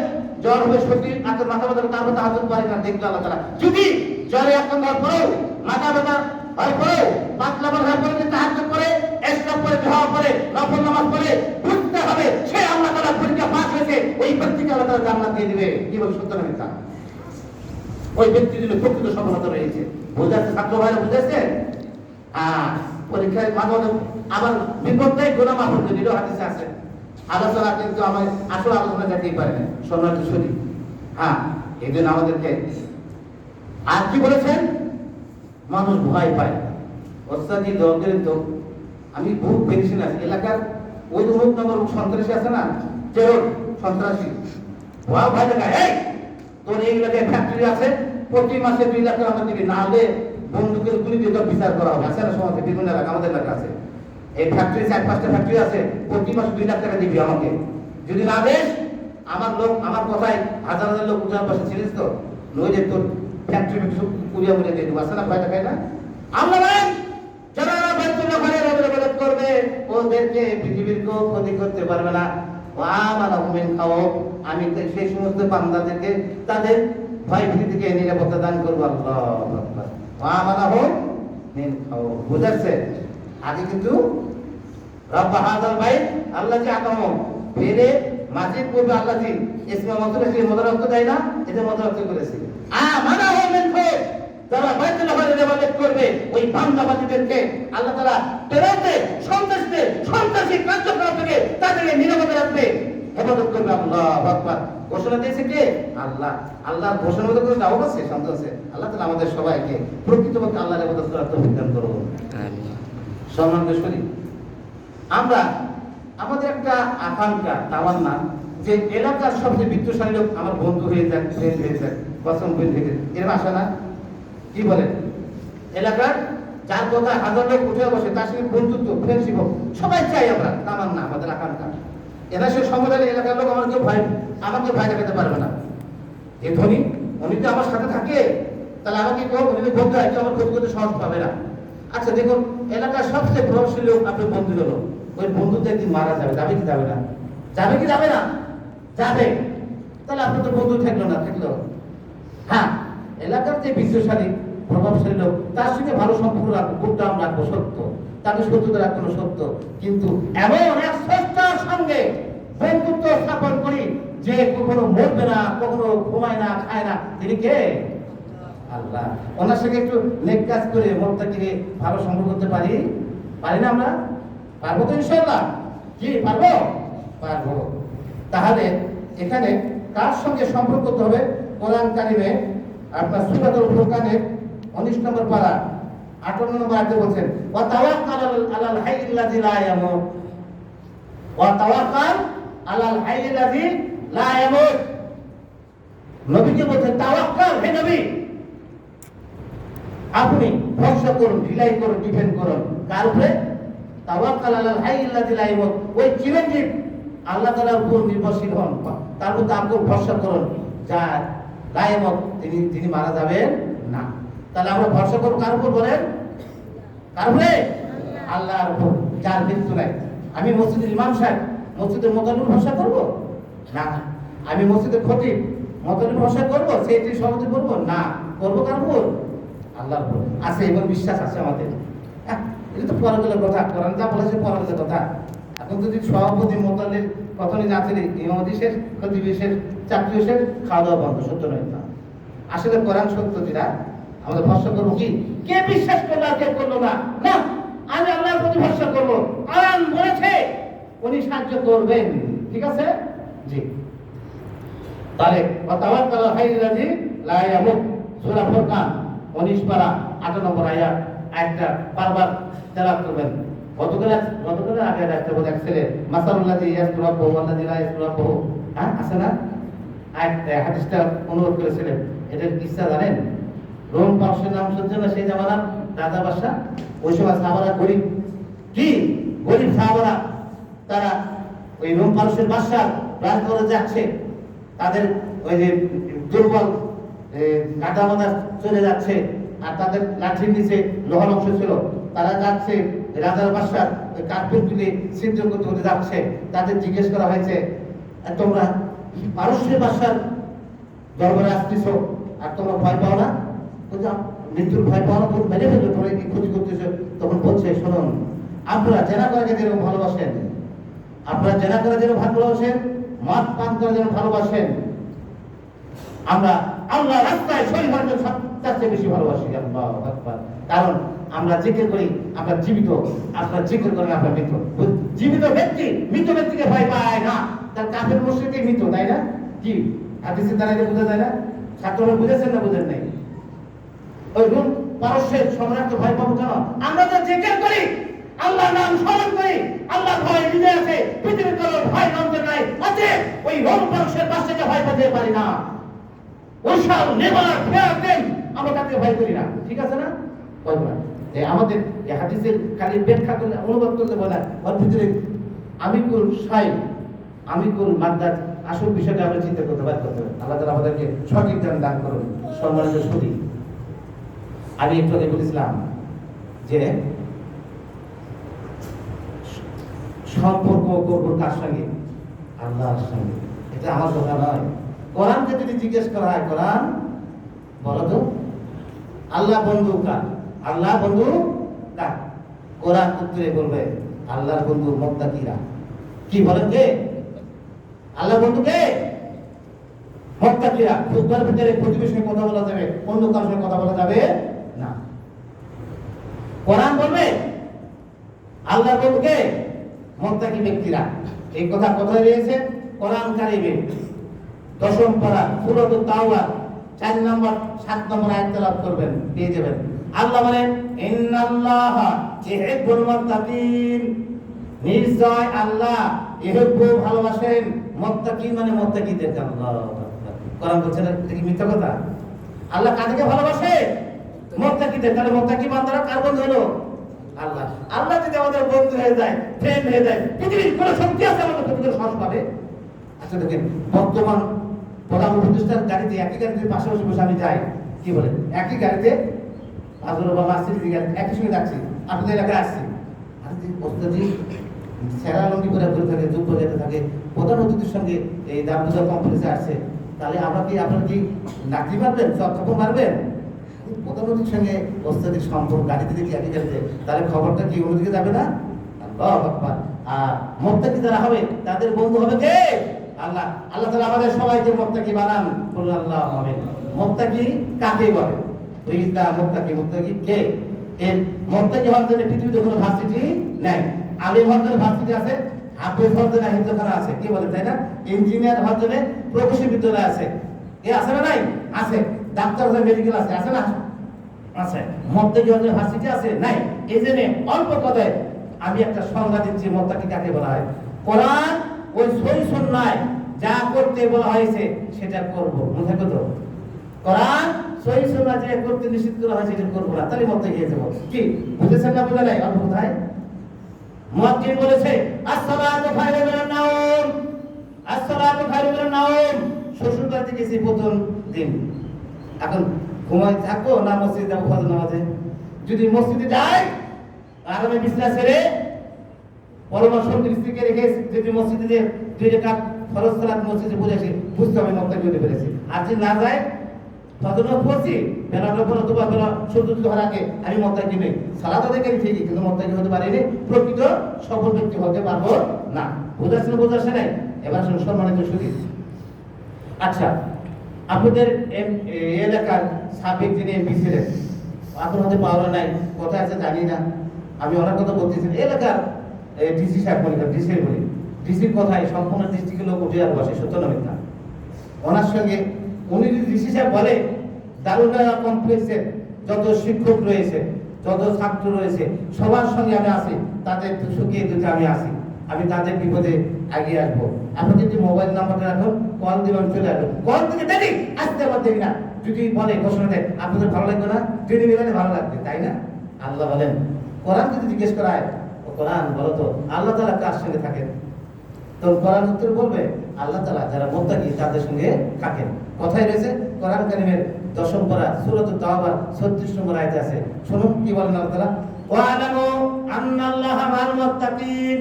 জ্বর হবে, সর্দি, মাথা ব্যথা, তারপর তাহাজ্জুদ পড়ে না, দেখবে আল্লাহ তাআলা। যদি জ্বরে আক্রান্ত হওয়ার পরেও, মাথা ব্যথা হওয়ার পরেও, পাতলা পায়খানা পরে তাহাজ্জুদ পড়ে, ইশরাক পড়ে, দোয়া পড়ে, নফল নামাজ পড়ে, বুঝতে হবে সে আল্লাহ তাআলা পরীক্ষা পাস হয়েছে, ওই ব্যক্তিকে আল্লাহ তাআলা জান্নাত দিয়ে দিবে। কি বল, সত্য না মিথ্যা? ওই ব্যক্তির জন্য প্রকৃত সফলতা রয়েছে। বুঝাচ্ছে ছাত্র ভাইরা, বুঝেছে? পরীক্ষায় মাঝে মাঝে আবার বিপদটাই গোনা মাফ করতে দিলেও হাদিসে আছে। আলোচনা কিন্তু আমার আসলে আলোচনা যেতেই পারে না, শোনাতে শুনি। এই জন্য আমাদেরকে আর কি বলেছেন, মানুষ ভয় পায়। ওস্তাদি দোয়া করেন তো, আমি বহু পেরেছি না এলাকার ওই অমুক নম্বর সন্ত্রাসী আছে না, টেরর সন্ত্রাসী, ভয় দেখায়, এই তোর এই এলাকায় ফ্যাক্টরি আছে, প্রতি মাসে 2 লাখ টাকা দিবি, না হলে বন্দুকের গুলি দিয়ে তোর বিচার করা হবে। আছে না সমাজে, বিভিন্ন এলাকা, আমাদের এলাকা আছে এই ফ্যাক্টরি, 4-5টা ফ্যাক্টরি আছে, প্রতি মাসে 2 লাখ টাকা দিবি আমাকে, যদি না দেশ আমার লোক, আমার কথায় হাজার হাজার লোক উঠার পাশে ছিলিস তো, নইলে তোর ফ্যাক্টরি উড়িয়ে উড়িয়ে দিয়ে দেবো। আছে না ভয় দেখায় না? আমরা বলেন যারা বাইতুল্লাহ ঘরের ইবাদত করবে, ওদেরকে পৃথিবীর কেউ ক্ষতি করতে পারবে না। আমি সেই সমস্ত বান্দাদেরকে তাদের ভয় ভীতি থেকে নিরাপত্তা দান করবো। আল্লাহু আকবার। বুঝাচ্ছে আগে কিন্তু রব্বা হাযাল বাইত আল্লাযী আকামু, ফেরে মাসজিদ করবে আল্লাযী, ইসমে মতলব সেই মদরত দেয় না, এটা মদরত করেছে। আমানাহু মিনকুম, যারা বাইতুল্লাহ ঘরের ইবাদত করবে, ওই বান্দাবান্দীদেরকে আল্লাহ তাআলা তেরাতে সন্ত্রাসী কার্যকলাপ থেকে তাদেরকে নিরাপদে রাখবে, ইবাদত করবে। আল্লাহু আকবার। ঘোষণা দিয়েছে কে? আল্লাহ। আল্লাহর ঘোষণার মধ্যে কোনো ডাউট আছে, সন্দেহ আছে? আল্লাহ তাআলা আমাদের সবাইকে প্রকৃতপক্ষে আল্লাহর ইবাদত করার তৌফিক দান করুন। আমিন। সম্মানিত শরীফ, আমরা আমাদের একটা আকাঙ্ক্ষা, তাওয়ান্না, যে এলাকার সবচেয়ে বিত্তশালী লোক আমার বন্ধু হয়ে যাক, ফ্রেন্ড হয়ে যাক, পছন্দ হয়ে যাক, এরকম আশা না? কি বলেন? এলাকার যার কথা হাজার লোক উঠে বসে, তার সঙ্গে বন্ধুত্ব, ফ্রেন্ডশিপ হোক, সবাই চাই আমরা, তামান্না, আমাদের আকাঙ্ক্ষা। এরা সে সমাজের এলাকার লোক আমাকে ভয় দেখাতে পারবে না। এ ধনী, উনি তো আমার সাথে থাকে, তাহলে আমাকে কেউ উনি বন্ধু হয়, আমার ক্ষতি করতে সাহস পাবে না। আচ্ছা দেখুন, এলাকার সবচেয়ে প্রভাবশালী লোক আপনার বন্ধু হলো, ওই বন্ধুতে একদিন মারা যাবে, যাবে কি যাবে না? যাবে কি যাবে না? যাবে। তাহলে আপনার তো বন্ধু থাকলো না, থাকলো। এলাকার যে বিশ্বশালী প্রভাবশালী লোক, তার সঙ্গে ভালো সম্পর্ক রাখবো, খুব দাম রাখবো, সত্য, তাকে সত্যতা রাখবো, সত্য। কিন্তু এমন এক স্রষ্টার সঙ্গে বন্ধুত্ব স্থাপন করি যে কখনো মরবে না, কখনো ঘুমায় না, খায় না, তিনি কে? আল্লাহ। ওনার সঙ্গে একটু নেক কাজ করে মনটাকে ভালো সম্পর্ক করতে পারি না আমরা? পারবো তো ইনশাআল্লাহ? কি পারবো? পারবো। তাহলে এখানে কার সঙ্গে সম্পর্ক করতে হবে? কোরআন কারিমে আপনার সূরাতুল ফুরকানের 19 নম্বর পারা 58 নম্বর আয়াতে বলছেন, ওয়া তাওয়াক্কাল আলাল হাইয়্যিল্লাযী লা ইয়ামুত, ওয়া তাওয়াক্কাল আলাল হাইয়্যিল্লাযী লা ইয়ামুত। নবীকে বলছেন, তাওয়াক্কাল, হে নবী, আপনি ভরসা করুন, রিলাই করুন, ডিপেন্ড করুন কার উপরে? তাওয়াক্কাল আলাল হাইয়্যিল্লাযী লা ইয়ামুত, ওই চিরঞ্জীব আল্লাহ তাআলার উপর নির্ভরশীল হন, তার উপর আপনি ভরসা করুন, যার লা ইয়ামুত, তিনি মারা যাবেন না। তাহলে আমরা ভরসা করব কার উপর বলেন? কার উপরে? আল্লাহর উপর, যার মৃত্যু নাই। আমি মসজিদের ইমাম সাহেব, মসজিদের মোতালিব ভরসা করব না। আমি মসজিদের খতিব, মোতালিব ভরসা করব, সেইটি সভাপতি করব না। করব কার উপর? আল্লাহর উপর। আছে এবং বিশ্বাস আছে আমাদের। এটা তো পরকালের কথা, কোরআন যা বলেছে পরকালের কথা। এখন যদি সভাপতি, মোতালিব, কখনই না ছিল, ইমামতি শেষ, খতিব শেষ, চাকরি শেষ, খাওয়া দাওয়া বন্ধ, সত্য নয় না? আসলে কোরআন সত্য, যেটা আমাদের ভরসা করবো কি? কে বিশ্বাস করলো আর কে করলো না? না, আমি আল্লাহর প্রতি ভরসা করবো। কোরআন বলেছে উনি সাহায্য করবেন, ঠিক আছে? জি। তাহলে ওয়া তাওয়াক্কাল আলাল হাইয়্যিল্লাযী লা ইয়ামুত, সূরা ফুরকান 19 পারা 8 নম্বর আয়াত, আয়াতটা বারবার তেলাওয়াত করবেন। গতকালের আগে একটা বলে ছেলে, মাসালুল্লাযী ইয়াসকুরু রাব্বাহু ওয়াল্লাযী লা ইয়াসকুরু রাব্বাহু, আছে না? হাদিসটা অনুরোধ করেছিলেন। এটার কিসসা জানেন? রোম পারস্যের নাম শুনছেন না? সেই জামানার রাজা বাদশা, ওই সময় সাহাবারা গরিব, কি গরিব সাহাবারা, তারা ওই রোম পারস্যের বাদশার রাজদরবারে যাচ্ছে, তাদের ওই যে দুর্বল কাটা মাথা চলে যাচ্ছে, আর তাদের লাঠির নিচে লোহার অংশ ছিল, তারা যাচ্ছে রাজার বাসার কার্পেট তুলে ছিদ্র করতে করতে যাচ্ছে। তাদের জিজ্ঞেস করা হয়েছে, তোমরা পারস্যের বাসার দরবারে আসতেছ আর তোমরা ভয় পাও না? মৃত্যুর ভয় পাও না? তোমরা মেরে ফেলবে, তোমরা কি ক্ষতি করতেছ? তখন বলছে, শুনুন, আপনারা জেনা করাকে যেরকম ভালোবাসেন, আপনারা জেনা করা যেন ভালোবাসেন, মদ পান করা যেন ভালোবাসেন, আমরা আল্লাহ রাস্তায় শহীদ হওয়ার জন্য তার চেয়ে বেশি ভালোবাসি। আল্লাহু আকবার। কারণ আমরা জিকির করি, আমরা জীবিত, আপনারা জিকির করেন, আপনারা মৃত। জীবিত ব্যক্তি মৃত ব্যক্তিকে ভয় পায় না, তার কাফের মুশরিক মৃত, তাই না? কি হাদিসে দ্বারা এটা বোঝা যায় না? ছাত্ররা বুঝেছেন না বুঝেন নাই? ওই রুম পারস্যের সম্রাটকে ভয় পাবো কেন? আমরা তো জিকির করি, আল্লাহর নাম স্মরণ করি, আল্লাহ ভয় হৃদয়ে আছে, পৃথিবীর কারো ভয় নামতে নাই আছে। ওই রোম পারস্যের বাদশাকে ভয় পেতে পারি না, ওইসব নেবার ফেয়ার দেন, আমরা তাকে ভয় করি না। ঠিক আছে না? বলবেন যে আমাদের এই হাদিসের খালি ব্যাখ্যা করলে, অনুবাদ করলে বলা ওর ভিতরে আমিকুল সাই, আমিকুল মাদ্দার আসল বিষয়টা আমরা চিন্তা করতে পারি। আল্লাহ তাআলা আমাদেরকে সঠিক জ্ঞান দান করুন। সম্মানিত সুধী, আমি একটু আগে বলেছিলাম যে সম্পর্ক করবো কার সঙ্গে? আল্লাহর সঙ্গে। এটা আমার কথা নয়। কোরআনকে যদি জিজ্ঞেস করা হয়, কোরআন বলো তো আল্লাহ বন্ধু কার? আল্লাহ বন্ধু কার? কোরআন উত্তরে বলবে আল্লাহর বন্ধু মুত্তাকিরা। কি বলেন কে? আল্লাহ বন্ধু কে? মুত্তাকিরা। খুতবার ভিতরে প্রতিবেশীর সঙ্গে কথা বলা যাবে, অন্য কারোর সঙ্গে কথা বলা যাবে না। কোরআন বলবে আল্লাহর বন্ধু কে? মুত্তাকি ব্যক্তিরা। এই কথা কোথায় রয়েছে? কোরআন কারিমে 10ম পারা সূরাতুত তাওবা 4 নম্বর 7 নম্বর আয়াত তেলাওয়াত করবেন, পেয়ে যাবেন। আল্লাহ বলেন, ইন্নাল্লাহা ইউহিব্বুল মুত্তাকিন, নিশ্চয় আল্লাহ ইউহিব্বু ভালোবাসেন মুত্তাকিন, মানে মুত্তাকিদের। আল্লাহু আকবার। কোরআন বলছে না, এটা কি মিথ্যা কথা? আল্লাহ কাদেরকে ভালোবাসে? মুত্তাকিদের। তাহলে মুত্তাকি বান্দারা কার বন্ধু হলো? আল্লাহ। আল্লাহ যদি আমাদের বন্ধু হয়ে যায়, ফ্রেন্ড হয়ে যায়, পৃথিবীর কোন শক্তি আছে আমাদের ক্ষতি করে সাহস পাবে? আচ্ছা দেখেন, বর্তমান প্রধান উপদেষ্টার গাড়িতে, একই গাড়িতে পাশাপাশি বসে আমি যাই, কি বলেন, একই গাড়িতে আজর বাবা আসছে, একই সঙ্গে যাচ্ছি, আপনাদের এলাকায় আসছি, ওস্তাদজি সেরা লঙ্গি করে ঘুরে থাকে, যুদ্ধ যেতে থাকে, প্রধান অতিথির সঙ্গে এই দামদুজা কমপ্লেক্সে আসছে, তাহলে আপনারা কি নাকি মারবেন, চক্কর মারবেন? প্রধান অতিথির সঙ্গে ওস্তাদের সম্পর্ক গাড়িতে দেখি একই গাড়িতে, তাহলে খবরটা কি অন্যদিকে যাবে না? আল্লাহু আকবার। আর মুত্তাকি যারা হবে তাদের বন্ধু হবে কে? আল্লাহ। আল্লাহ তাআলা আমাদের সবাইকে মুত্তাকি বানান, বলুন আল্লাহ আমিন। মুত্তাকি কাকে বলে? এইটা মুত্তাকি কে? এর মুত্তাকি হওয়ার জন্য পৃথিবীতে কোনো ভার্সিটি নাই। আলিম হওয়ার জন্য ভার্সিটি আছে, হাফেজ হওয়ার জন্য হিফজখানা আছে, কি বলে তাই না? ইঞ্জিনিয়ার হওয়ার জন্য প্রকৌশল বিদ্যালয় আছে, এ আছে না নাই? আছে। ডাক্তার হওয়ার মেডিকেল আছে না? আছে। মুত্তাকি হওয়ার জন্য ভার্সিটি আছে নাই? এই জন্য অল্প কথায় আমি একটা সংজ্ঞা দিচ্ছি মুত্তাকি কাকে বলা হয়। কোরআন ওই সহি সুন্নাহ যা করতে বলা হয়েছে সেটা করব, মনে থাকো তো। কোরআন সহি সুন্নাহ যা করতে নিষেধ করা হয়েছে সেটা করব না, তাহলে মুত্তাকি হয়ে যাব। কি বুঝেছেন না? বুঝা নাই? অল্প কথায় মুয়াজ্জিন বলেছে, আসসালাতু খায়রুম মিনান নাওম, আসসালাতু খায়রুম মিনান নাওম। শ্বশুর বাড়িতে গেছি প্রথম দিন, এখন ঘুমাই থাকবো না মসজিদে যাবো ফজর নামাজে? যদি মসজিদে যাই, আরামে বিছানা ছেড়ে পরমার সঙ্গে স্ত্রীকে রেখে যদি মসজিদে 2 রাকাত ফরজ সালাত মসজিদে পড়ে আসি, বুঝতে হবে মুত্তাকি হতে পেরেছি। আর যদি না যায়, ফজর নামাজ পড়ছি, বেলাটা পড়া দুবার বেলা সূর্য উদয়ের আগে, আমি মুত্তাকি নই। সালাত আদায় করি ঠিকই, কিন্তু মুত্তাকি হতে পারিনি, প্রকৃত সফল ব্যক্তি হতে পারবো না। বোঝাচ্ছে নাই? এবার শুনুন সম্মানিত সুধী, আচ্ছা আপনাদের এলাকার সাবেক যিনি এমপি ছিলেন, এখন হতে পাওয়া নাই, কোথায় আছে জানি না, আমি ওনার কথা বলতেছি। এলাকার ডিসি সাহেব বলি, ডিসির কথায় সম্পূর্ণ ডিস্ট্রিক্টের লোক উঠে আর বসে, সত্য না মিথ্যা? ওনার সঙ্গে উনি যদি ডিসি সাহেব বলে দারুণা কমপ্লেক্সের যত শিক্ষক রয়েছে, যত ছাত্র রয়েছে, সবার সঙ্গে আমি আসি, তাদের সুখে দুঃখে আমি আসি, আমি তাদের বিপদে এগিয়ে আসবো। আপনি যদি মোবাইল নাম্বারটা রাখুন, কল দিবেন, চলে আসবেন। কল থেকে দেখি আসতে আবার দেখি না, যদি বলে ঘোষণা দেয়, আপনাদের ভালো লাগবে না? ট্রেনে মিলানে ভালো লাগবে, তাই না? আল্লাহ বলেন, কোরআন যদি জিজ্ঞেস করা হয়, কোরআন বলো তো আল্লাহ তাআলা কার সঙ্গে থাকেন? তো কোরআন উত্তর বলবে আল্লাহ তাআলা যারা মুত্তাকি তাদের সঙ্গে থাকেন। কথাই রয়েছে কোরআন কারীমের 10ম পারা সূরাতুত তাওবা 36 নম্বর আয়াতে আছে। শুনুন কি বলেন আল্লাহ তাআলা, ওয়ালামু আন্নাল্লাহা মা'আল মুত্তাকিন।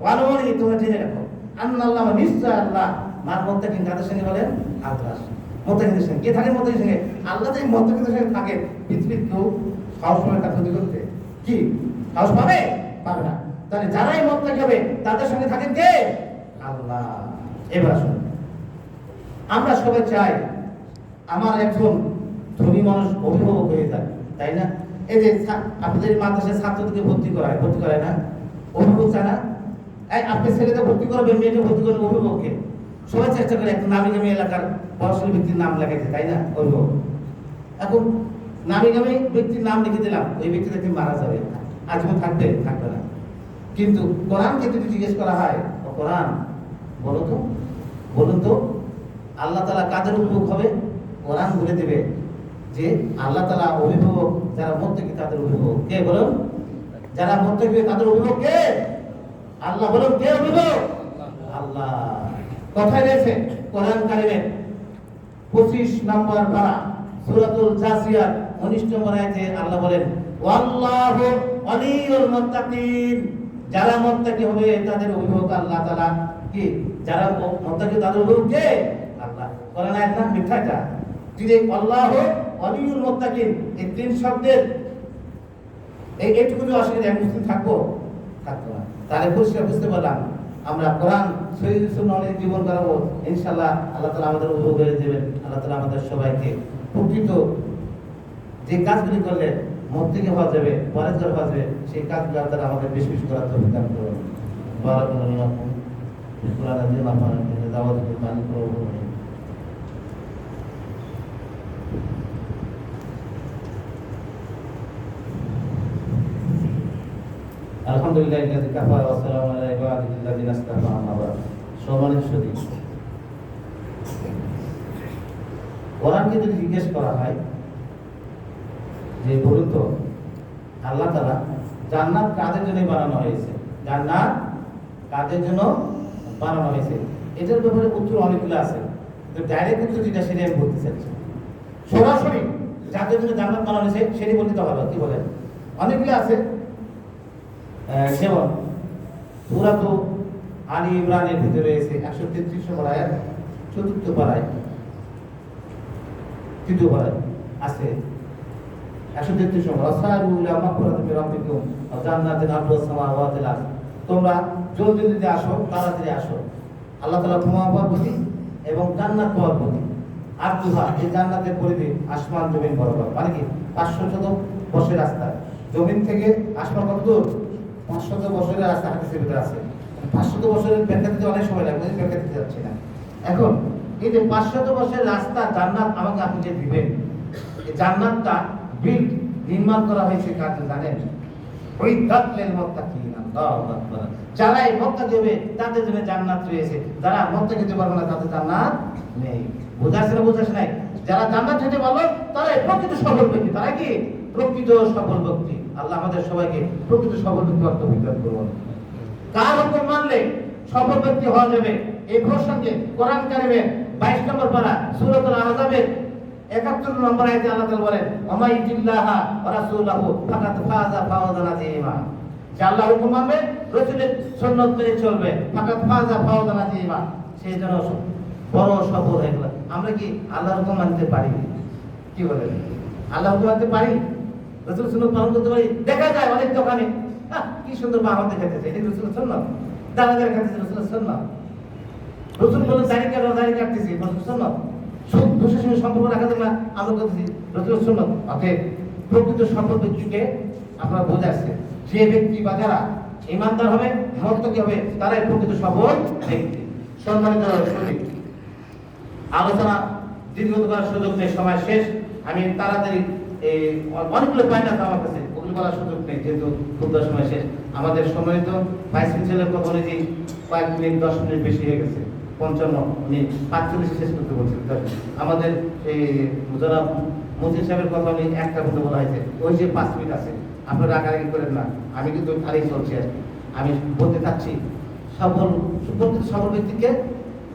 ওয়ালামু তোমরা জেনে রাখো, আন্নাল্লাহা নিশ্চয় আল্লাহ মা'আল মুত্তাকিন কাদের সঙ্গে বলেন? আল্লাহ মুত্তাকিদের সঙ্গে। কে থাকে মুত্তাকিদের সঙ্গে? আল্লাহ যদি মুত্তাকিদের সঙ্গে থাকে পৃথিবীর কেউ সাহস পাবে তার ক্ষতি করতে? কি সাহস পাবে? পাবে না। তাহলে যারাই মুত্তাকি হবে তাদের সঙ্গে থাকেন কে? আল্লাহ। এবার শুনুন, আমরা সবাই চাই আমার একজন ধনী মানুষ অভিভাবক হয়ে যায়, তাই না? এই যে আপনাদের মাদ্রাসায় ছাত্রদেরকে ভর্তি করায় না? অভিভাবক চায় না? এই আপনি ছেলেদের ভর্তি করবেন, মেয়েদের ভর্তি করবেন, অভিভাবককে সবাই চেষ্টা করে একটা নামি গামী এলাকার পড়াশোনা ব্যক্তির নাম লেখাইতে, তাই না? অভিভাবক এখন নামি গামী ব্যক্তির নাম লিখে দিলাম, ওই ব্যক্তি দেখে মারা যাবে, আজীবন থাকবে না। কিন্তু কোরআনকে যদি জিজ্ঞেস করা হয়, কোরআন বলুন তো আল্লাহ তাআলা কাদের অভিভাবক হবে? কোরআন বলে দেবে যে আল্লাহ তাআলা অভিভাবক যারা মুত্তাকি তাদের অভিভাবক কে? বলুন, যারা মুত্তাকি তাদের অভিভাবক কে? আল্লাহ। বলুন কে অভিভাবক? আল্লাহ। কথায় রয়েছে কোরআন কারীমের 25 নম্বর পারা সূরাতুল জাসিয়াত 19 নম্বর আয়াতে আল্লাহ বলেন, ওয়াল্লাহু ওয়ালিউল মুত্তাকিন। যারা মুত্তাকি হবে তাদের অভিভাবক আল্লাহ তাআলা। কি যারা মুত্তাকি তাদের অভিভাবক কে? আল্লাহ। কোরআন আয়াত না মিথ্যা এটা? যে আল্লাহু ওয়ালিউল মুত্তাকিন এই তিন শব্দের এইটুকু যদি অসুবিধা মুসলিম থাকবো না। তাহলে পরিষ্কার বুঝতে পারলাম আমরা কোরআন সহিহ সুন্নাহ অনুযায়ী জীবন করাবো, ইনশাআল্লাহ আল্লাহ তাআলা আমাদের অভিভাবক করে দেবেন। আল্লাহ তাআলা আমাদের সবাইকে প্রকৃত যে কাজগুলি করলে মুত্তাকি হওয়া যাবে, পরেজগার হওয়া যাবে, সেই কাজগুলো আল্লাহ তাআলা আমাদের বেশি বেশি করার তৌফিক দান করুন। বারাকাল্লাহু ফিকুম। কোরআন আজিম আপনাদের দাওয়াত দান করুন। আলহামদুলিল্লাহি কাফা ওয়া সালামু আলা ইবাদিল্লাযিনা ইসতাফা, আম্মা বা'দ। সম্মানিত সুধী, কোরআনকে যদি জিজ্ঞেস করা হয় যে বলুন তো আল্লাহ তাআলা জান্নাত কাদের জন্য বানানো হয়েছে? জান্নাত কাদের জন্য বানানো হয়েছে? এটার ব্যাপারে উত্তর অনেকগুলো আছে, তো ডাইরেক্ট উত্তর যেটা সেটা আমি বলতে চাচ্ছি। সরাসরি যাদের জন্য জান্নাত বানানো হয়েছে সেটি বলতে হবে, কি বলেন? অনেকগুলো আছে, যেমন সূরাত আলী ইমরানের ভিতরে রয়েছে 133 নম্বর আয়াত, 4th পারায় 3য় পারায় আছে 133 নম্বর, আসারু ইলা মাগফিরাতিন মির রাব্বিকুম ওয়া জান্নাতিন আরদুহা সামাওয়াতি ওয়াল আরদ। তোমরা জলদি জলদি আসো, তাড়াতাড়ি আসো, আল্লাহ তাআলা ক্ষমা পাওয়ার প্রতি এবং জান্নাত পাওয়ার প্রতি। আরদুহা এই জান্নাতের পরিধি আসমান জমিন বরাবর, মানে কি 500 বছরের রাস্তা, জমিন থেকে আসমান কত দূর? 500 বছরের রাস্তা হাদিসের ভিতরে আছে। 500 বছরের ব্যাখ্যা দিতে অনেক সময় লাগবে, ব্যাখ্যা দিতে যাচ্ছি না। এখন এই যে 500 বছরের রাস্তা জান্নাত আমাকে আপনি যে দিবেন, এই জান্নাতটা নির্মাণ করা হয়েছে কার জন্য জানেন? ওই দাতলের মুত্তাকিন। আল্লাহু আকবার। যারা এই মুত্তাকি হবে তাদের জন্য জান্নাত রয়েছে, যারা মুত্তাকি হতে পারবে না তাদের জান্নাত নেই। বুঝাচ্ছে নাই? যারা জান্নাত যেতে পারলো তারাই প্রকৃত সফল ব্যক্তি। তারা কি প্রকৃত সফল ব্যক্তি? আল্লাহ আমাদের সবাইকে প্রকৃত সফল ব্যক্তি তৌফিক দান করুন। কার হুকুম মানলে সফল ব্যক্তি হওয়া যাবে এই প্রসঙ্গে কোরআন কারীমের 22 নম্বর পারা সূরাতুল আহজাবের 71 নম্বর আয়াতে আল্লাহ তাআলা বলেন, ওয়া ইতিল্লাহা ওয়া রাসূলুহু ফাকাদ ফাযা ফাওজান আযীমা। যে আল্লাহর হুকুম মানবে, রাসূলের সুন্নাত মেনে চলবে, ফাকাদ ফাযা ফাওজান আযীমা, সেই জন্য বড় সফল হয়ে গেল। আমরা কি আল্লাহর হুকুম মানতে পারি? কি বলেন? আল্লাহর হুকুম মানতে পারি? রাসূল সুন্নাত পালন করতে পারি? দেখা যায় অনেক দোকানে কি সুন্দর বাহন দেখাতেছে, এটা রাসূলের সুন্নাত। দাঁড়াদের কাছে রাসূলের সুন্নাত। রাসূল বলেন দাড়ি কাটতেছি, রাসূলের সুন্নাত। সুদ ঘুষের সঙ্গে সম্পর্ক রাখা যাবে না, আমরা করতেছি, রাসূলের সুন্নাত। অতএব প্রকৃত সফল ব্যক্তিকে আপনারা বোঝাচ্ছে, যে ব্যক্তি বা যারা ইমানদার হবে, মুত্তাকি হবে, তারাই প্রকৃত সফল ব্যক্তি। সম্মানিত সুধী, আলোচনা দীর্ঘত করার সুযোগ নেই, সময় শেষ। আমি তাড়াতাড়ি অনেকগুলো পয়েন্ট আছে আমার কাছে, ওগুলো বলার সুযোগ নেই যেহেতু খুব সময় শেষ। আমাদের সম্মানিত ভাইস প্রিন্সিপালের কথা অনুযায়ী কয়েক মিনিট 10 মিনিট বেশি হয়ে গেছে, 55 মিনিট 45 শেষ করতে বলছি। আমাদের এই যারা মন্ত্রী সাহেবের কথা আমি একটা বলতে বলা হয়েছে, ওই যে 5 মিনিট আছে, আপনারা রাগারাগি করেন না, আমি কিন্তু খালি চলছি আর কি। আমি বলতে চাচ্ছি সফল প্রকৃত সফল ব্যক্তিকে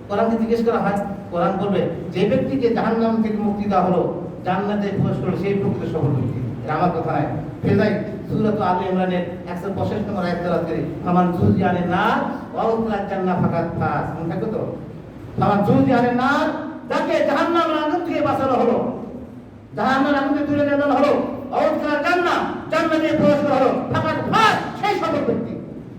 কোরআনকে জিজ্ঞেস করা হয়, কোরআন বলবে যে ব্যক্তিকে জাহান্নাম থেকে মুক্তি দেওয়া হলো, জান্নাতে প্রবেশ করলো, সেই প্রকৃত সফল ব্যক্তি। এটা আমার কথা নয়। ফেজাই সূরা আলে ইমরানের 185 নম্বর আয়াত তেলাওয়াত করি, ফামান জুজিয়ানে নার ওয়া উদখিলাল জান্নাহ ফাকাদ ফাজ। মনে থাকবে তো? ফামান জুজিয়ানে নার, যাকে জাহান্নামের আগুন থেকে বাঁচানো হলো, জাহান্নামের আগুন থেকে তুলে নেওয়া হলো, ওয়া উদখিলাল জান্নাহ, জান্নাতে প্রবেশ করা হলো, ফাকাদ ফাজ, সেই সফল ব্যক্তি।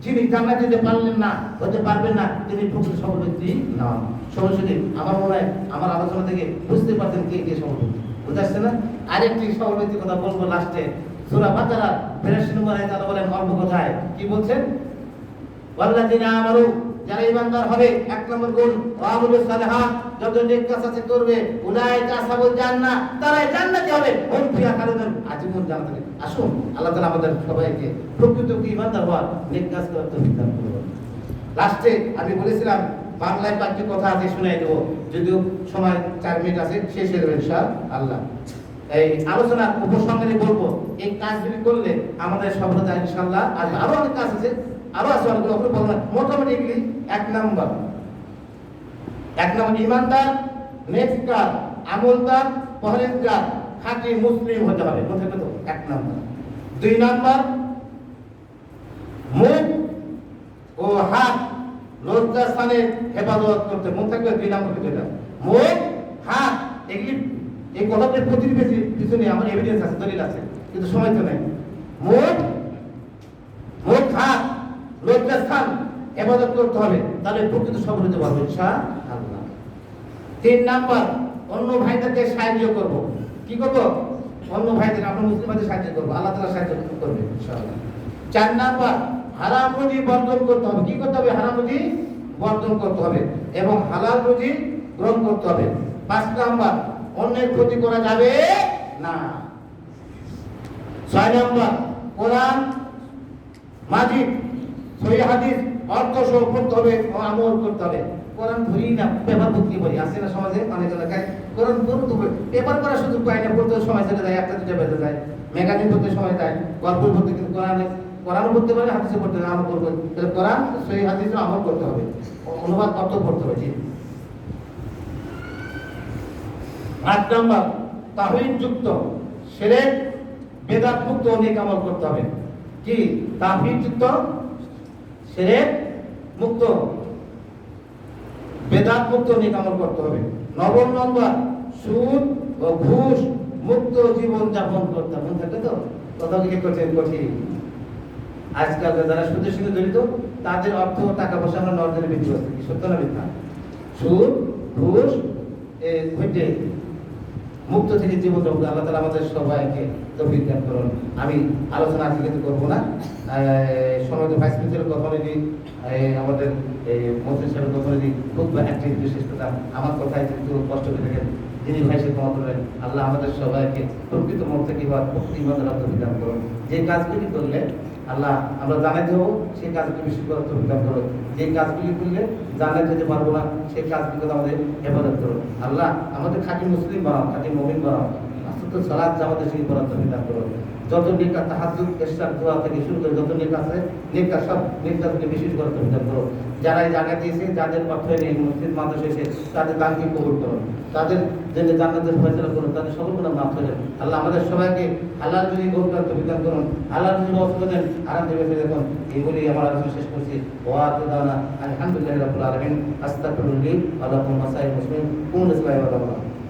যিনি জান্নাতে যেতে পারলেন না, হতে পারবেন না, তিনি প্রকৃত সফল ব্যক্তি নন। সরাসরি আমার মনে হয় আমার আলোচনা থেকে বুঝতে পারছেন কে কে সফল ব্যক্তি। বুঝতে আসছে না? আরেকটি সফল ব্যক্তির কথা বলবো লাস্টে। সূরা বাকারা 82 নম্বর আয়াতে আল্লাহ বলেন অল্প কথায় কি বলছেন? ওয়াল্লাযিনা আমানু, যারা ঈমানদার হবে, এক নম্বর গুণ, ওয়া আমিলুস সালিহাত, যত নেক কাজ আছে করবে, উলাইকা আসহাবুল জান্নাহ, তারাই জান্নাতি হবে, হুম ফিহা খালিদুন, আজীবন জান্নাতে। আসুন আল্লাহ তাআলা আমাদের সবাইকে প্রকৃত ঈমানদার হওয়ার, নেক কাজ করার তৌফিক দান করুন। লাস্টে আমি বলেছিলাম বাংলায় কয়েকটি কথা আছে শুনাই দেবো, যদিও সময় 4 মিনিট আছে, শেষ হয়ে যাবে ইনশাআল্লাহ। এই আলোচনার উপসংহারে বলবো, এই কাজগুলি করলে আমাদের সফলতা ইনশাআল্লাহ। আর আরো অনেক কাজ আছে, আরো আছে অনেকগুলো, ওগুলো বলবো না। মোটামুটি এগুলি এক নম্বর ইমানদার, নেককার, আমলদার, পরহেজগার, খাঁটি মুসলিম হতে হবে। মনে থাকবে তো? এক নম্বর। 2 নম্বর, মুখ ও হাত লজ্জাস্থানের হেফাজত করতে। মনে থাকবে 2 নম্বর যেটা, মুখ, হাত, এগুলি এই কথাটির প্রতিবেশী পিছনে আমার এভিডেন্স আছে, দলিল আছে, কিন্তু সময় তো নেই। মুখ, হাত, লজ্জাস্থান হেফাজত করতে হবে, তাহলে প্রকৃত সফল হতে পারবে ইনশাআল্লাহ। 3 নাম্বার, অন্য ভাইদেরকে সাহায্য করব। কি করব? অন্য ভাইদের, আমরা মুসলিম ভাইদের সাহায্য করব, আল্লাহ তাআলা সাহায্য করবে ইনশাআল্লাহ। 4 নাম্বার, হারাম রুজি বর্জন করতে হবে। কি করতে হবে? হারাম রুজি বর্জন করতে হবে এবং হালাল রুজি গ্রহণ করতে হবে। 5 নাম্বার, অন্যের ক্ষতি করা যাবে না। 6 নাম্বার, কোরআন মাজিদ, সহিহ হাদিস অর্থ সহ পড়তে হবে ও আমল করতে হবে। কোরআন ধরি না, পেপার বুকি বই আছে না সমাজে, অনেক এলাকায় কোরআন পড়তে হবে, পেপার পড়ার সুযোগ পায় না, পড়তে সময় চলে যায়, 1টা 2টা বেজে যায়, ম্যাগাজিন পড়তে সময় যায়, গল্প পড়তে, কিন্তু কোরআন পড়তে পারে, হাদিসে পড়তে না, আমল করবে। তাহলে কোরআন সহিহ হাদিসে আমল করতে হবে, অনুবাদ অর্থ পড়তে হবে। জি। 8 নাম্বার, তাওহীদ যুক্ত, শিরক, বেদাত মুক্ত নেক আমল করতে হবে। কি? তাওহীদ যুক্ত, শিরক মুক্ত, বেদাত মুক্ত নেক আমল করতে হবে। 9 নম্বর, সুদ ও ঘুষ মুক্ত জীবন যাপন করতে হবে। মনে থাকে তো? কথা কি কঠিন? আজকাল যারা সুদের সঙ্গে জড়িত, তাদের অর্থ টাকা পয়সা আমরা নজরে বৃদ্ধি হচ্ছে। কি সত্য না মিথ্যা? সুদ, ঘুষ, ঘটে মুক্ত থেকে জীবন যাপন। আল্লাহ তাআলা আমাদের সবাইকে তৌফিক দান করুন। আমি আলোচনা আজকে কিন্তু করবো না। সমাজের ভাইস প্রিন্সিপাল কথা বলি, আমাদের মন্ত্রী সাহেবের কথা বলি, খুব অ্যাক্টিভ, বিশেষ কথা আমার কথায় কিন্তু কষ্ট করে থাকেন, যিনি ভাই সে ক্ষমা করবেন। আল্লাহ আমাদের সবাইকে প্রকৃত মন থেকে হওয়ার প্রকৃতি ইমানদার তৌফিক দান করুন। যে কাজগুলি করলে আল্লাহ আমরা জানাতে হবো, সেই কাজগুলি বেশি করার তৌফিক দান করুন। যে কাজগুলি করলে জানাতে যেতে পারবো না, সেই কাজগুলো আমাদের হেফাজত করুন। আল্লাহ আমাদের খাঁটি মুসলিম বানাও, খাঁটি মুমিন বানাও, আসলে সালাত জামাতের সঙ্গে করার তৌফিক দান করুন। যত নেক কাজ, তাহাজ্জুদ, ইশরাক, দোয়া থেকে শুরু করে যত নেক আছে, নেক কাজ সব নেক কাজকে বিশেষ করার তৌফিক দান করুন। যারা এই জায়গা দিয়েছে, যাদের অর্থে নেই, মসজিদ মাদ্রাসা এসে তাদের দানকে কবুল করুন, তাদের জন্য জান্নাতের ফয়সালা করুন, তাদের সকল গুনাহ মাফ করে দেন। আল্লাহ আমাদের সবাইকে হালাল রুজি গ্রহণ করার তৌফিক দান করুন, হালাল রুজি ব্যবস্থা দেন, আরাম থেকে ফিরে দেখুন। এইগুলি আমার আলোচনা শেষ করছি। ওয়া আলহামদুলিল্লাহি রাব্বিল আলামিন, আস্তাগফিরুল্লাহ ওয়া লাকুম ওয়া সাইয়্যিদুল মুসলিমিন, কুমু লিল্লাহি ওয়া